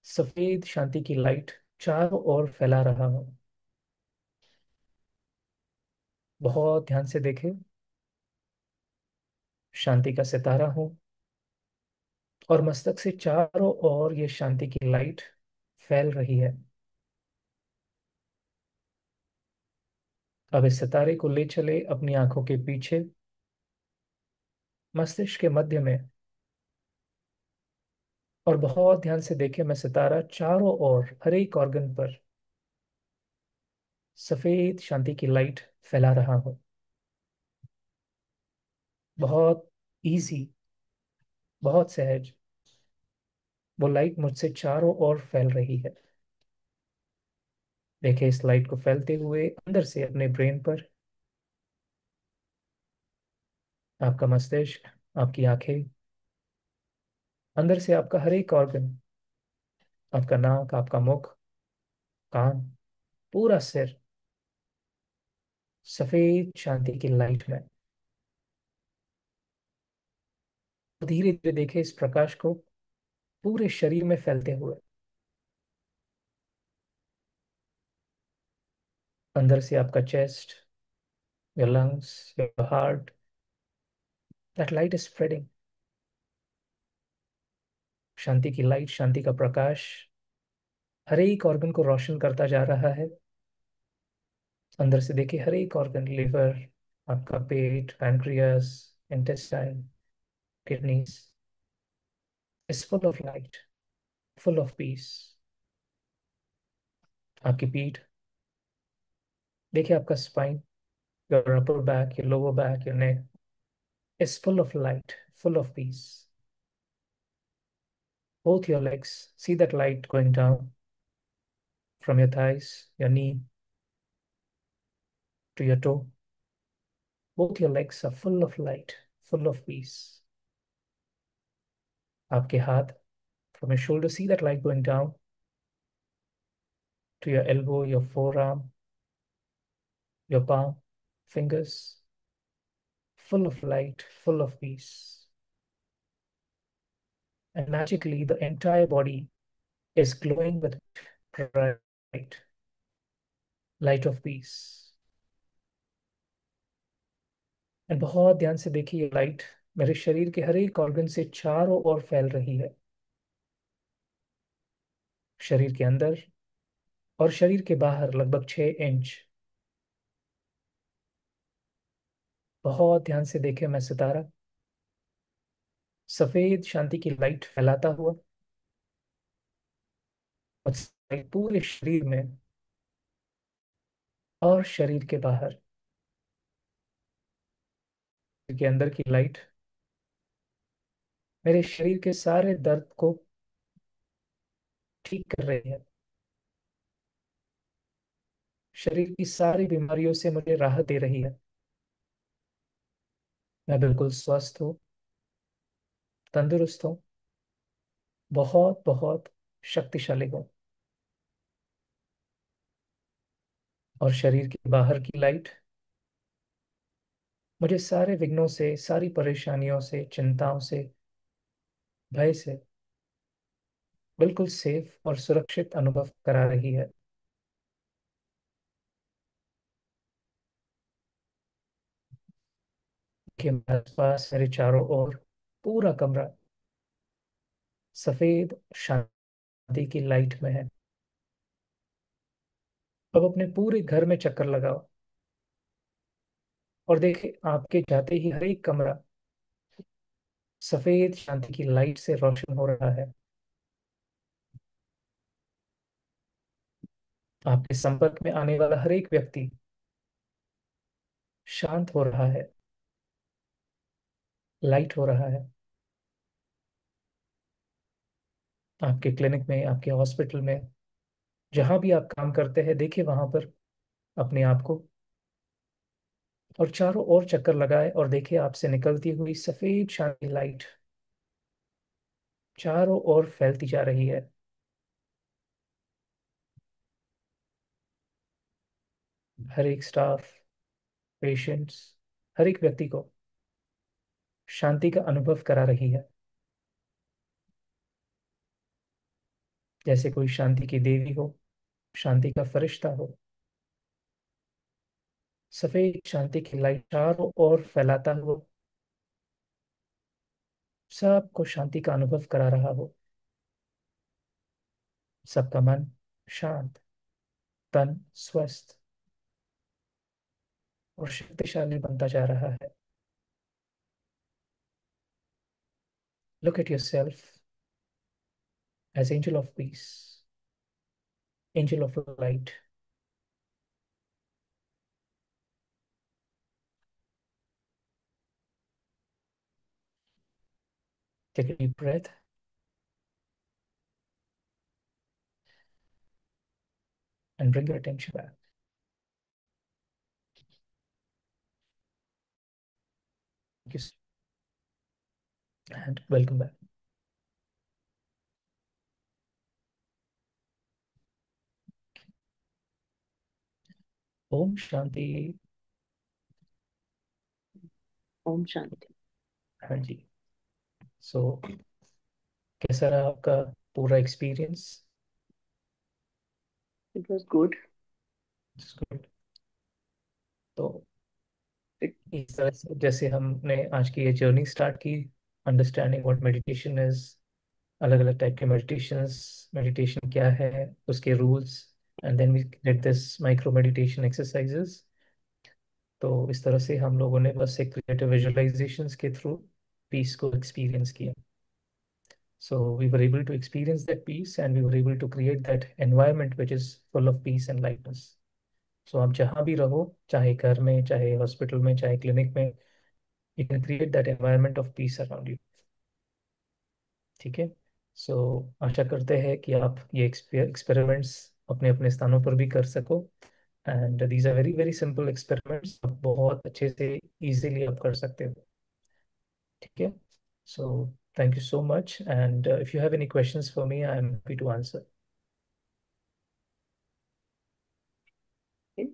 सफेद शांति की लाइट चारों ओर फैला रहा हूं. बहुत ध्यान से देखे, शांति का सितारा हूं, और मस्तक से चारों ओर ये शांति की लाइट फैल रही है. अब इस सितारे को ले चले अपनी आंखों के पीछे, मस्तिष्क के मध्य में, और बहुत ध्यान से देखे मैं सितारा चारों ओर हर एक ऑर्गन पर सफेद शांति की लाइट फैला रहा हूं। बहुत इजी, बहुत सहज वो लाइट मुझसे चारों ओर फैल रही है। देखे इस लाइट को फैलते हुए अंदर से अपने ब्रेन पर, आपका मस्तिष्क, आपकी आंखें, अंदर से आपका हर एक ऑर्गन, आपका नाक, आपका मुख, कान, पूरा सिर सफेद शांति की लाइट में। धीरे धीरे देखे इस प्रकाश को पूरे शरीर में फैलते हुए। अंदर से आपका chest, your lungs, your heart, that light is spreading. शांति की लाइट, शांति का प्रकाश हर एक ऑर्गन को रोशन करता जा रहा है। अंदर से देखिए हर एक ऑर्गन, लिवर, आपका पेट, pancreas, intestine, kidneys is full of light, full of peace. आपकी पीठ, देखिए आपका spine, your upper back, your lower back, your neck is full of light, full of peace. Both your legs, see that light going down from your thighs, your knee to your toe. Both your legs are full of light, full of peace. आपके हाथ, from your shoulder, see that light going down to your elbow, your forearm, your palm, fingers, full of light, full of peace. And magically, the entire body is glowing with bright light of peace. And बहुत ध्यान से देखिए ये light मेरे शरीर के हर एक organ से चारों ओर फैल रही है। शरीर के अंदर और शरीर के बाहर लगभग 6 इंच। बहुत ध्यान से देखे मैं सितारा सफेद शांति की लाइट फैलाता हुआ, और लाइट पूरे शरीर में और शरीर के बाहर, के अंदर की लाइट मेरे शरीर के सारे दर्द को ठीक कर रही है। शरीर की सारी बीमारियों से मुझे राहत दे रही है। मैं बिल्कुल स्वस्थ हूँ, तंदुरुस्त हूँ, बहुत बहुत शक्तिशाली हूँ। और शरीर के बाहर की लाइट मुझे सारे विघ्नों से, सारी परेशानियों से, चिंताओं से, भय से बिल्कुल सेफ और सुरक्षित अनुभव करा रही है। कि मेरे आसपास, मेरे चारों ओर पूरा कमरा सफेद शांति की लाइट में है। अब अपने पूरे घर में चक्कर लगाओ और देखे आपके जाते ही हर एक कमरा सफेद शांति की लाइट से रोशन हो रहा है। आपके संपर्क में आने वाला हर एक व्यक्ति शांत हो रहा है, लाइट हो रहा है। आपके क्लिनिक में, आपके हॉस्पिटल में, जहां भी आप काम करते हैं, देखिए वहां पर अपने आप को और चारों ओर चक्कर लगाए और देखिए आपसे निकलती हुई सफेद शांति लाइट चारों ओर फैलती जा रही है। हर एक स्टाफ, पेशेंट्स, हर एक व्यक्ति को शांति का अनुभव करा रही है। जैसे कोई शांति की देवी हो, शांति का फरिश्ता हो, सफेद शांति की लाइट चारों ओर फैलाता हुआ सबको शांति का अनुभव करा रहा हो। सबका मन शांत, तन स्वस्थ, और शक्तिशाली बनता जा रहा है। Look at yourself as angel of peace, angel of light. Take a deep breath and bring your attention back. Thank you. And welcome back. Om Shanti. Om Shanti. हाँ जी। सो कैसा रहा आपका पूरा experience? It was good. Good. तो इस तरह से जैसे हमने आज की ये जर्नी स्टार्ट की, अंडरस्टैंडिंग व्हाट मेडिटेशन इज, अलग अलग टाइप के मेडिटेशन क्या है, उसके rules, and then we did this micro meditation exercises. तो इस तरह से हम लोगों ने बस एक क्रिएटिव विजुअलाइजेशंस के थ्रू पीस को एक्सपीरियंस किया। So we were able to experience that peace and we were able to create that environment which is full of peace and lightness. So आप जहाँ भी रहो, चाहे घर में, चाहे हॉस्पिटल में, चाहे क्लिनिक में, you can create that environment of peace around you. ठीक है। सो आशा करते हैं कि आप ये एक्सपेरिमेंट्स अपने अपने स्थानों पर भी कर सको। And these are very very simple experiments, बहुत अच्छे से इजीली आप कर सकते हो। ठीक है। So thank you so much, and if you have any questions for me, I am happy to answer. Okay.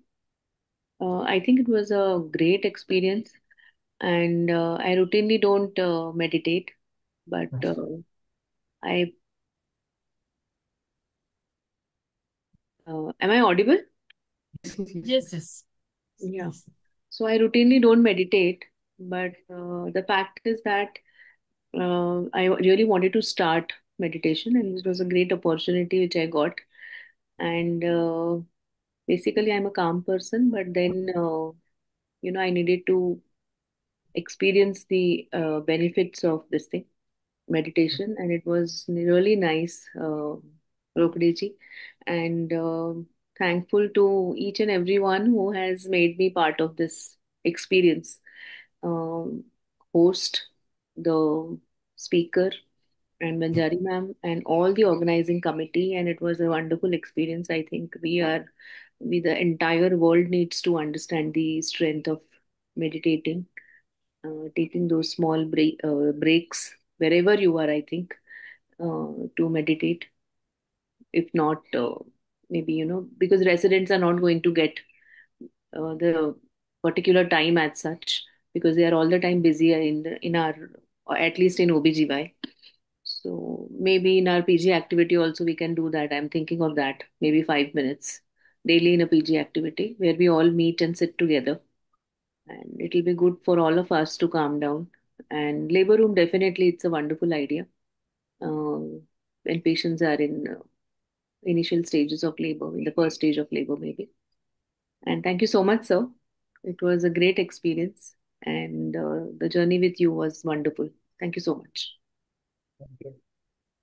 I think it was a great experience, and I routinely don't meditate, but I am I audible? Yes, yes. Yeah. So I routinely don't meditate, but the fact is that I really wanted to start meditation, and this was a great opportunity which I got. And basically, I'm a calm person, but then I needed to experience the benefits of this thing, meditation, and it was really nice, Rokadeji, and thankful to each and everyone who has made me part of this experience. Um, Host, the speaker, and Manjari ma'am, and all the organizing committee, and it was a wonderful experience. I think the entire world needs to understand the strength of meditating, taking those small breaks wherever you are, I think, to meditate. If not, maybe, because residents are not going to get the particular time as such, because they are all the time busy in our, or at least in OBGY. So maybe in our PG activity also we can do that. I'm thinking of that. Maybe 5 minutes daily in a PG activity where we all meet and sit together. And it'll be good for all of us to calm down. And labor room, definitely, it's a wonderful idea. When patients are in initial stages of labor, in the first stage of labor, maybe. And thank you so much, sir. It was a great experience. And the journey with you was wonderful. Thank you so much.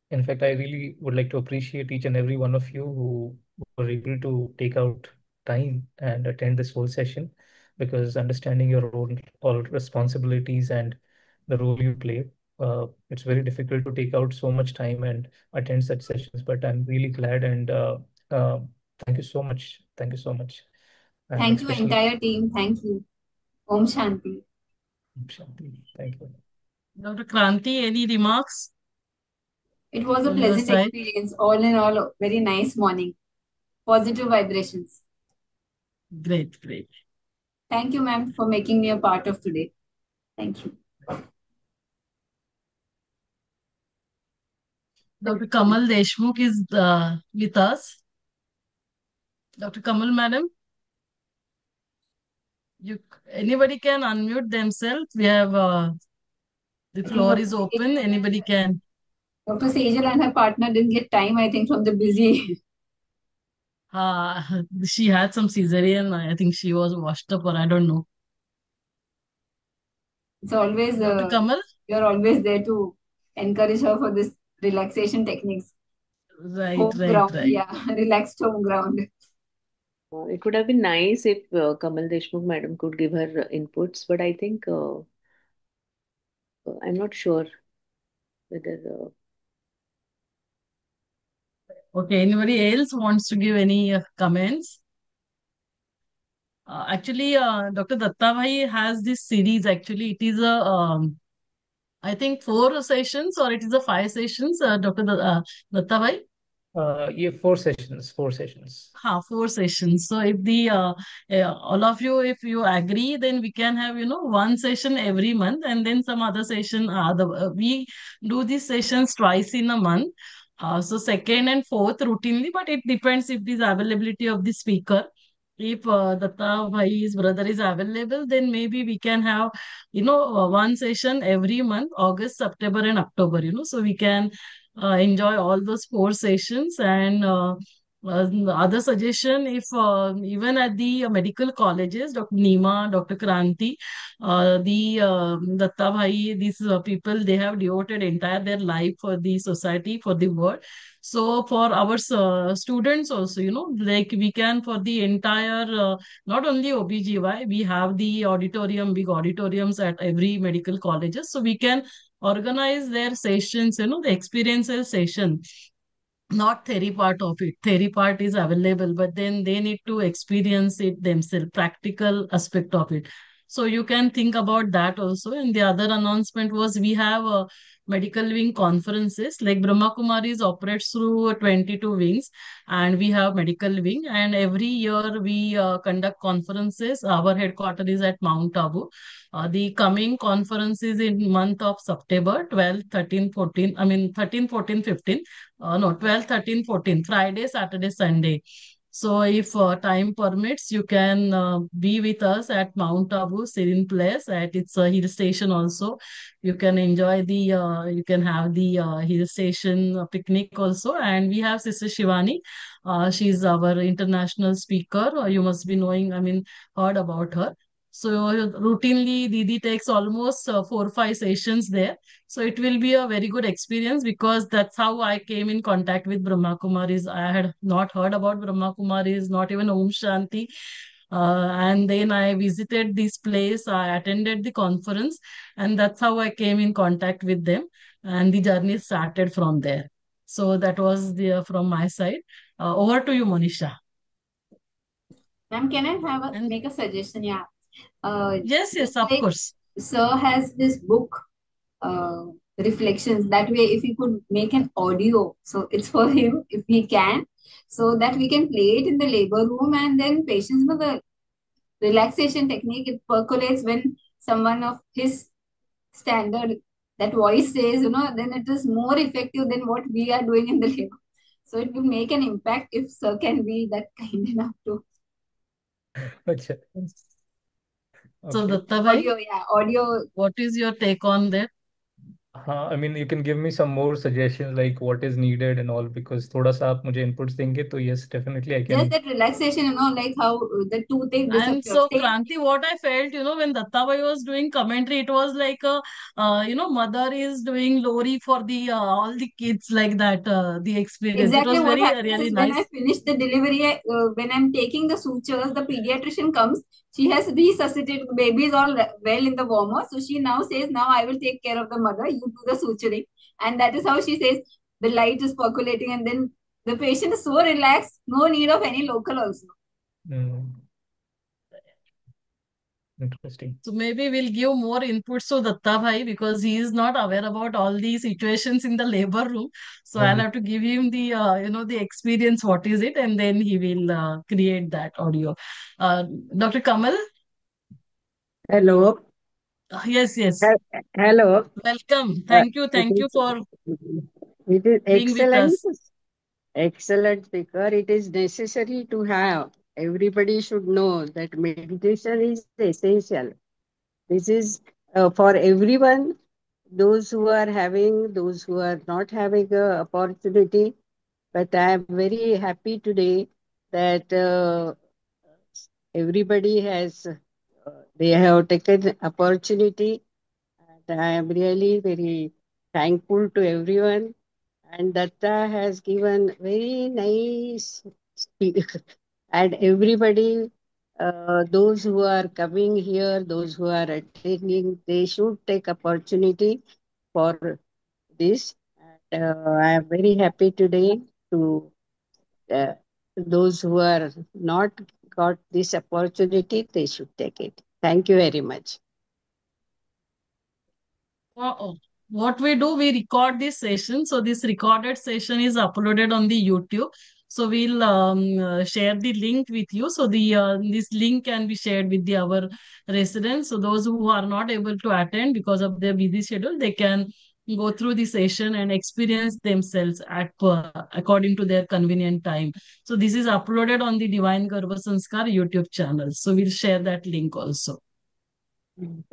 In fact, I really would like to appreciate each and every one of you who were able to take out time and attend this whole session, because understanding your own all responsibilities and the role you play, it's very difficult to take out so much time and attend such sessions. But I'm really glad, and uh, thank you so much. Thank you so much. And Thank you, especially entire team. Thank you. Om Shanti. Shanti. Thank you. Dr. Kranti, any remarks It was a from your pleasant side? experience. All in all, a very nice morning. Positive vibrations. Great, great. Thank you, ma'am, for making me a part of today. Thank you. Dr. Kamal Deshmukh is with us. Dr. Kamal, madam, you anybody can unmute themselves. We have the I think floor Dr. is open. Anybody can. Dr. Sejal and her partner didn't get time, I think, from the busy. She had some cesarean. I think she was washed up, or I don't know. It's always Dr. Kamal? you're always there to encourage her for this relaxation techniques. Right, Home right, ground, right. yeah, relaxed home ground. It would have been nice if Kamal Deshmukh madam could give her inputs, but I think I'm not sure whether. Okay, anybody else wants to give any comments? Actually, Dr. Datta Bhai has this series. Actually, it is a I think 4 sessions, or it is a 5 sessions. Dr. Datta Bhai. Yeah, 4 sessions, 4 sessions. 4 sessions. So if the all of you, if you agree, then we can have, 1 session every month, and then some other session. We do these sessions twice in a month. So second and fourth routinely, but it depends if this availability of the speaker. If Datta Bhai's brother is available, then maybe we can have, 1 session every month, August, September, and October. So we can enjoy all those 4 sessions. And the other suggestion, if even at the medical colleges, Dr. Nima, Dr. Kranti, the Datta Bhai, these people, they have devoted entire their life for the society, for the world. So for our students also, like we can, for the entire, not only OBGY, we have the auditorium, big auditoriums at every medical colleges. So we can organize their sessions, the experiential session, not theory part of it. Theory part is available, but then they need to experience it themselves, practical aspect of it. So you can think about that also. And the other announcement was, we have medical wing conferences. Like Brahma Kumaris operates through 22 wings, and we have medical wing. And every year we conduct conferences. Our headquarters is at Mount Abu. The coming conference is in month of September, 12, 13, 14. I mean 13, 14, 15. No, 12, 13, 14, Friday, Saturday, Sunday. So if time permits, you can be with us at Mount Abu, Serene Place. At its hill station also. You can enjoy you can have the hill station picnic also. And we have Sister Shivani. She's our international speaker. You must be knowing, I mean, heard about her. So routinely, Didi takes almost 4 or 5 sessions there. So it will be a very good experience, because that's how I came in contact with Brahma Kumaris. I had not heard about Brahma Kumaris, not even Om Shanti. And then I visited this place, I attended the conference, and that's how I came in contact with them. And the journey started from there. So that was from my side. Over to you, Monisha. Ma'am, can I And make a suggestion? Yeah. yes, Just yes, of like course. Sir has this book, uh, Reflections. That way, if he could make an audio, so it's for him if he can, so that we can play it in the labor room, and then patients know the relaxation technique. It percolates when someone of his standard, that voice says, then it is more effective than what we are doing in the labor. So it will make an impact if Sir can be that kind enough to. Okay. So, Okay. Datta Bhai, Audio, yeah, audio. what is your take on that? हाँ, I mean, you can give me some more suggestions like what is needed and all, because थोड़ा सा आप मुझे inputs देंगे तो yes, definitely I Just can. that relaxation, like how the toothache And disappears. so, Kranti, what I felt, when Dattabai was doing commentary, it was like mother is doing lori for the all the kids, like that, the experience. It Exactly was what very happens really is when I nice. finish the delivery, when I'm taking the sutures, the pediatrician comes. She has resuscitated. The baby is all well in the warmer. So she now says, now I will take care of the mother. You do the suturing. And that is how she says the light is percolating. And then the patient is so relaxed, no need of any local also. Hmm, interesting. So maybe we'll give more inputs to Datta Bhai, because he is not aware about all these situations in the labor room. So I'll Okay. have to give him the the experience. What is it, and then he will create that audio. Uh, Dr. Kamal, Hello. yes, yes. Hello. Welcome. Uh, Thank you for it is being with excellent, us. excellent speaker. It is necessary to have. Everybody should know that meditation is essential. This is for everyone, those who are having, those who are not having a opportunity. But I am very happy today that everybody has they have taken opportunity, and I am really very thankful to everyone. And Datta has given very nice speech, and everybody, those who are coming here, those who are attending, they should take opportunity for this. And I am very happy today to uh, those who are not got this opportunity, they should take it. Thank you very much. What we do, we record this session. So this recorded session is uploaded on the YouTube. So we'll share the link with you. So the this link can be shared with our residents. So those who are not able to attend because of their busy schedule, they can go through the session and experience themselves according to their convenient time. So this is uploaded on the Divine Garbha Sanskar YouTube channel. So we'll share that link also.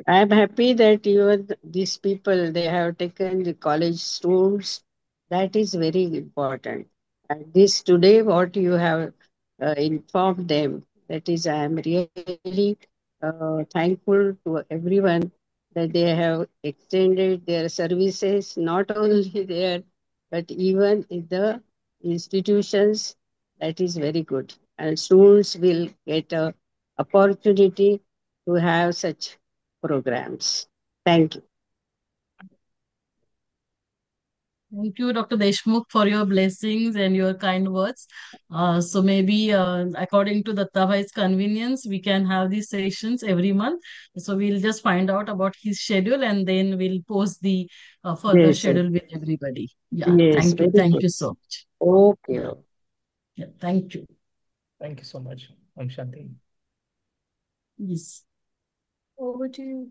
I am happy that even these people they have taken the college students. That is very important. And this today, what you have informed them, that is, I am really thankful to everyone that they have extended their services not only there but even in the institutions. That is very good, and students will get a opportunity to have such programs. Thank you. Thank you, Dr. Deshmukh, for your blessings and your kind words. So maybe according to Dattavai's convenience, we can have these sessions every month. So we'll just find out about his schedule and then we'll post the further Yes, schedule with everybody. Yeah, yes, thank you. very Thank good. you so much. Okay. Yeah, yeah, thank you. Thank you so much. Om Shanti. Yes. Over to you.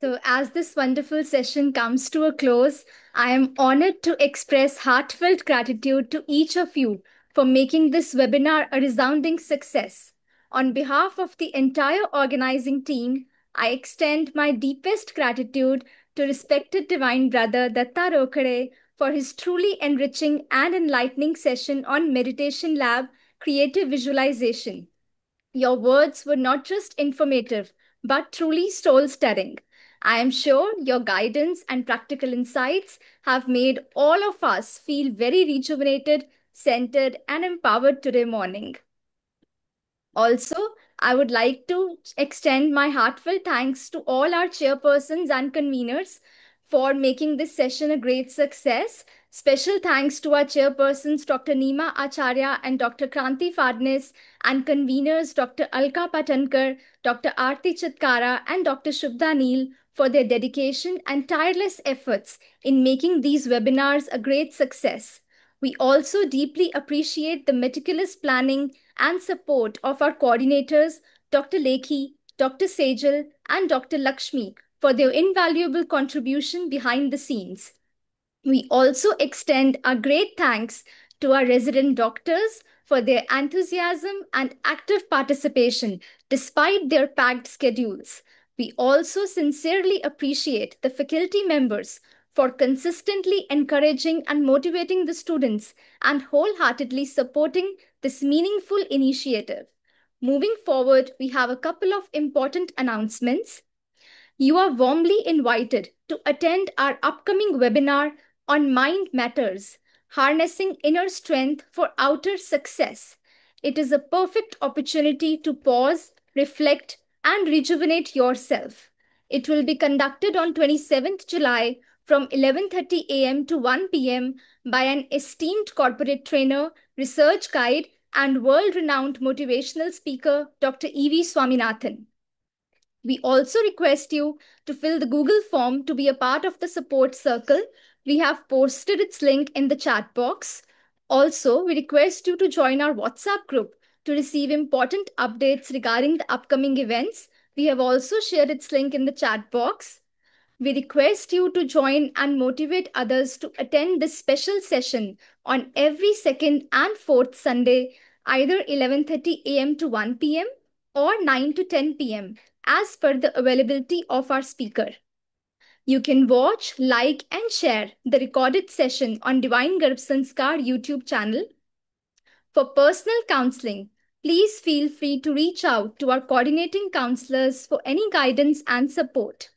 So, as this wonderful session comes to a close, I am honored to express heartfelt gratitude to each of you for making this webinar a resounding success. On behalf of the entire organizing team, I extend my deepest gratitude to respected Divine Brother Datta Rokhade for his truly enriching and enlightening session on Meditation Lab Creative Visualization. Your words were not just informative, but truly soul stirring. I am sure your guidance and practical insights have made all of us feel very rejuvenated, centered, and empowered today morning. Also, I would like to extend my heartfelt thanks to all our chairpersons and conveners for making this session a great success. Special thanks to our chairpersons, Dr. Nima Acharya and Dr. Kranti Fadnis, and conveners, Dr. Alka Patankar, Dr. Aarti Chitkara, and Dr. Shubha Neil for their dedication and tireless efforts in making these webinars a great success. We also deeply appreciate the meticulous planning and support of our coordinators, Dr. Lekhi, Dr. Sejal, and Dr. Lakshmi, for their invaluable contribution behind the scenes. We also extend our great thanks to our resident doctors for their enthusiasm and active participation despite their packed schedules. We also sincerely appreciate the faculty members for consistently encouraging and motivating the students and wholeheartedly supporting this meaningful initiative. Moving forward, we have a couple of important announcements. You are warmly invited to attend our upcoming webinar on Mind Matters, Harnessing Inner Strength for Outer Success. It is a perfect opportunity to pause, reflect, and rejuvenate yourself. It will be conducted on 27th July from 11:30 a.m. to 1 p.m. by an esteemed corporate trainer, research guide, and world-renowned motivational speaker, Dr. E.V. Swaminathan. We also request you to fill the Google form to be a part of the support circle. We have posted its link in the chat box. Also, we request you to join our WhatsApp group to receive important updates regarding the upcoming events. We have also shared its link in the chat box. We request you to join and motivate others to attend this special session on every second and fourth Sunday, either 11:30 a.m. to 1 p.m. or 9 to 10 p.m. as per the availability of our speaker. You can watch, like, and share the recorded session on Divine Garbh Sanskar YouTube channel. For personal counseling, please feel free to reach out to our coordinating counselors for any guidance and support.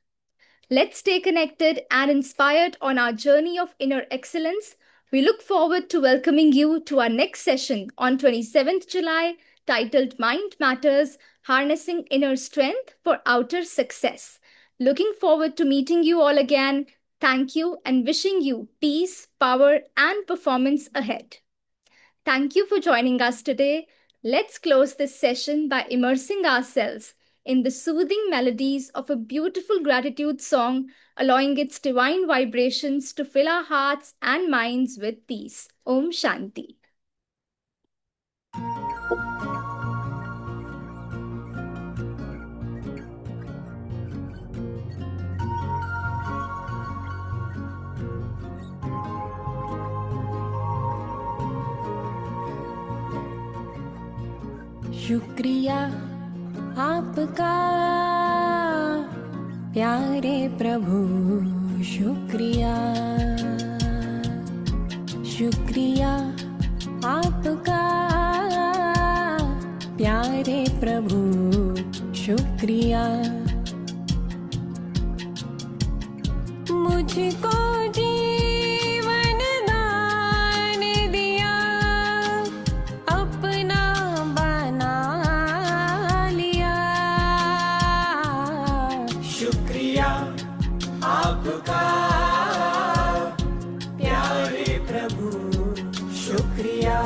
Let's stay connected and inspired on our journey of inner excellence. We look forward to welcoming you to our next session on 27th July, titled Mind Matters, Harnessing Inner Strength for Outer Success. Looking forward to meeting you all again. Thank you and wishing you peace, power, and performance ahead. Thank you for joining us today. Let's close this session by immersing ourselves in the soothing melodies of a beautiful gratitude song, allowing its divine vibrations to fill our hearts and minds with peace. Om Shanti. शुक्रिया आपका प्यारे प्रभु, शुक्रिया शुक्रिया आपका प्यारे प्रभु, शुक्रिया मुझको जीवन दान दिया, अपना बना लिया। शुक्रिया आपका प्यारे प्रभु, शुक्रिया।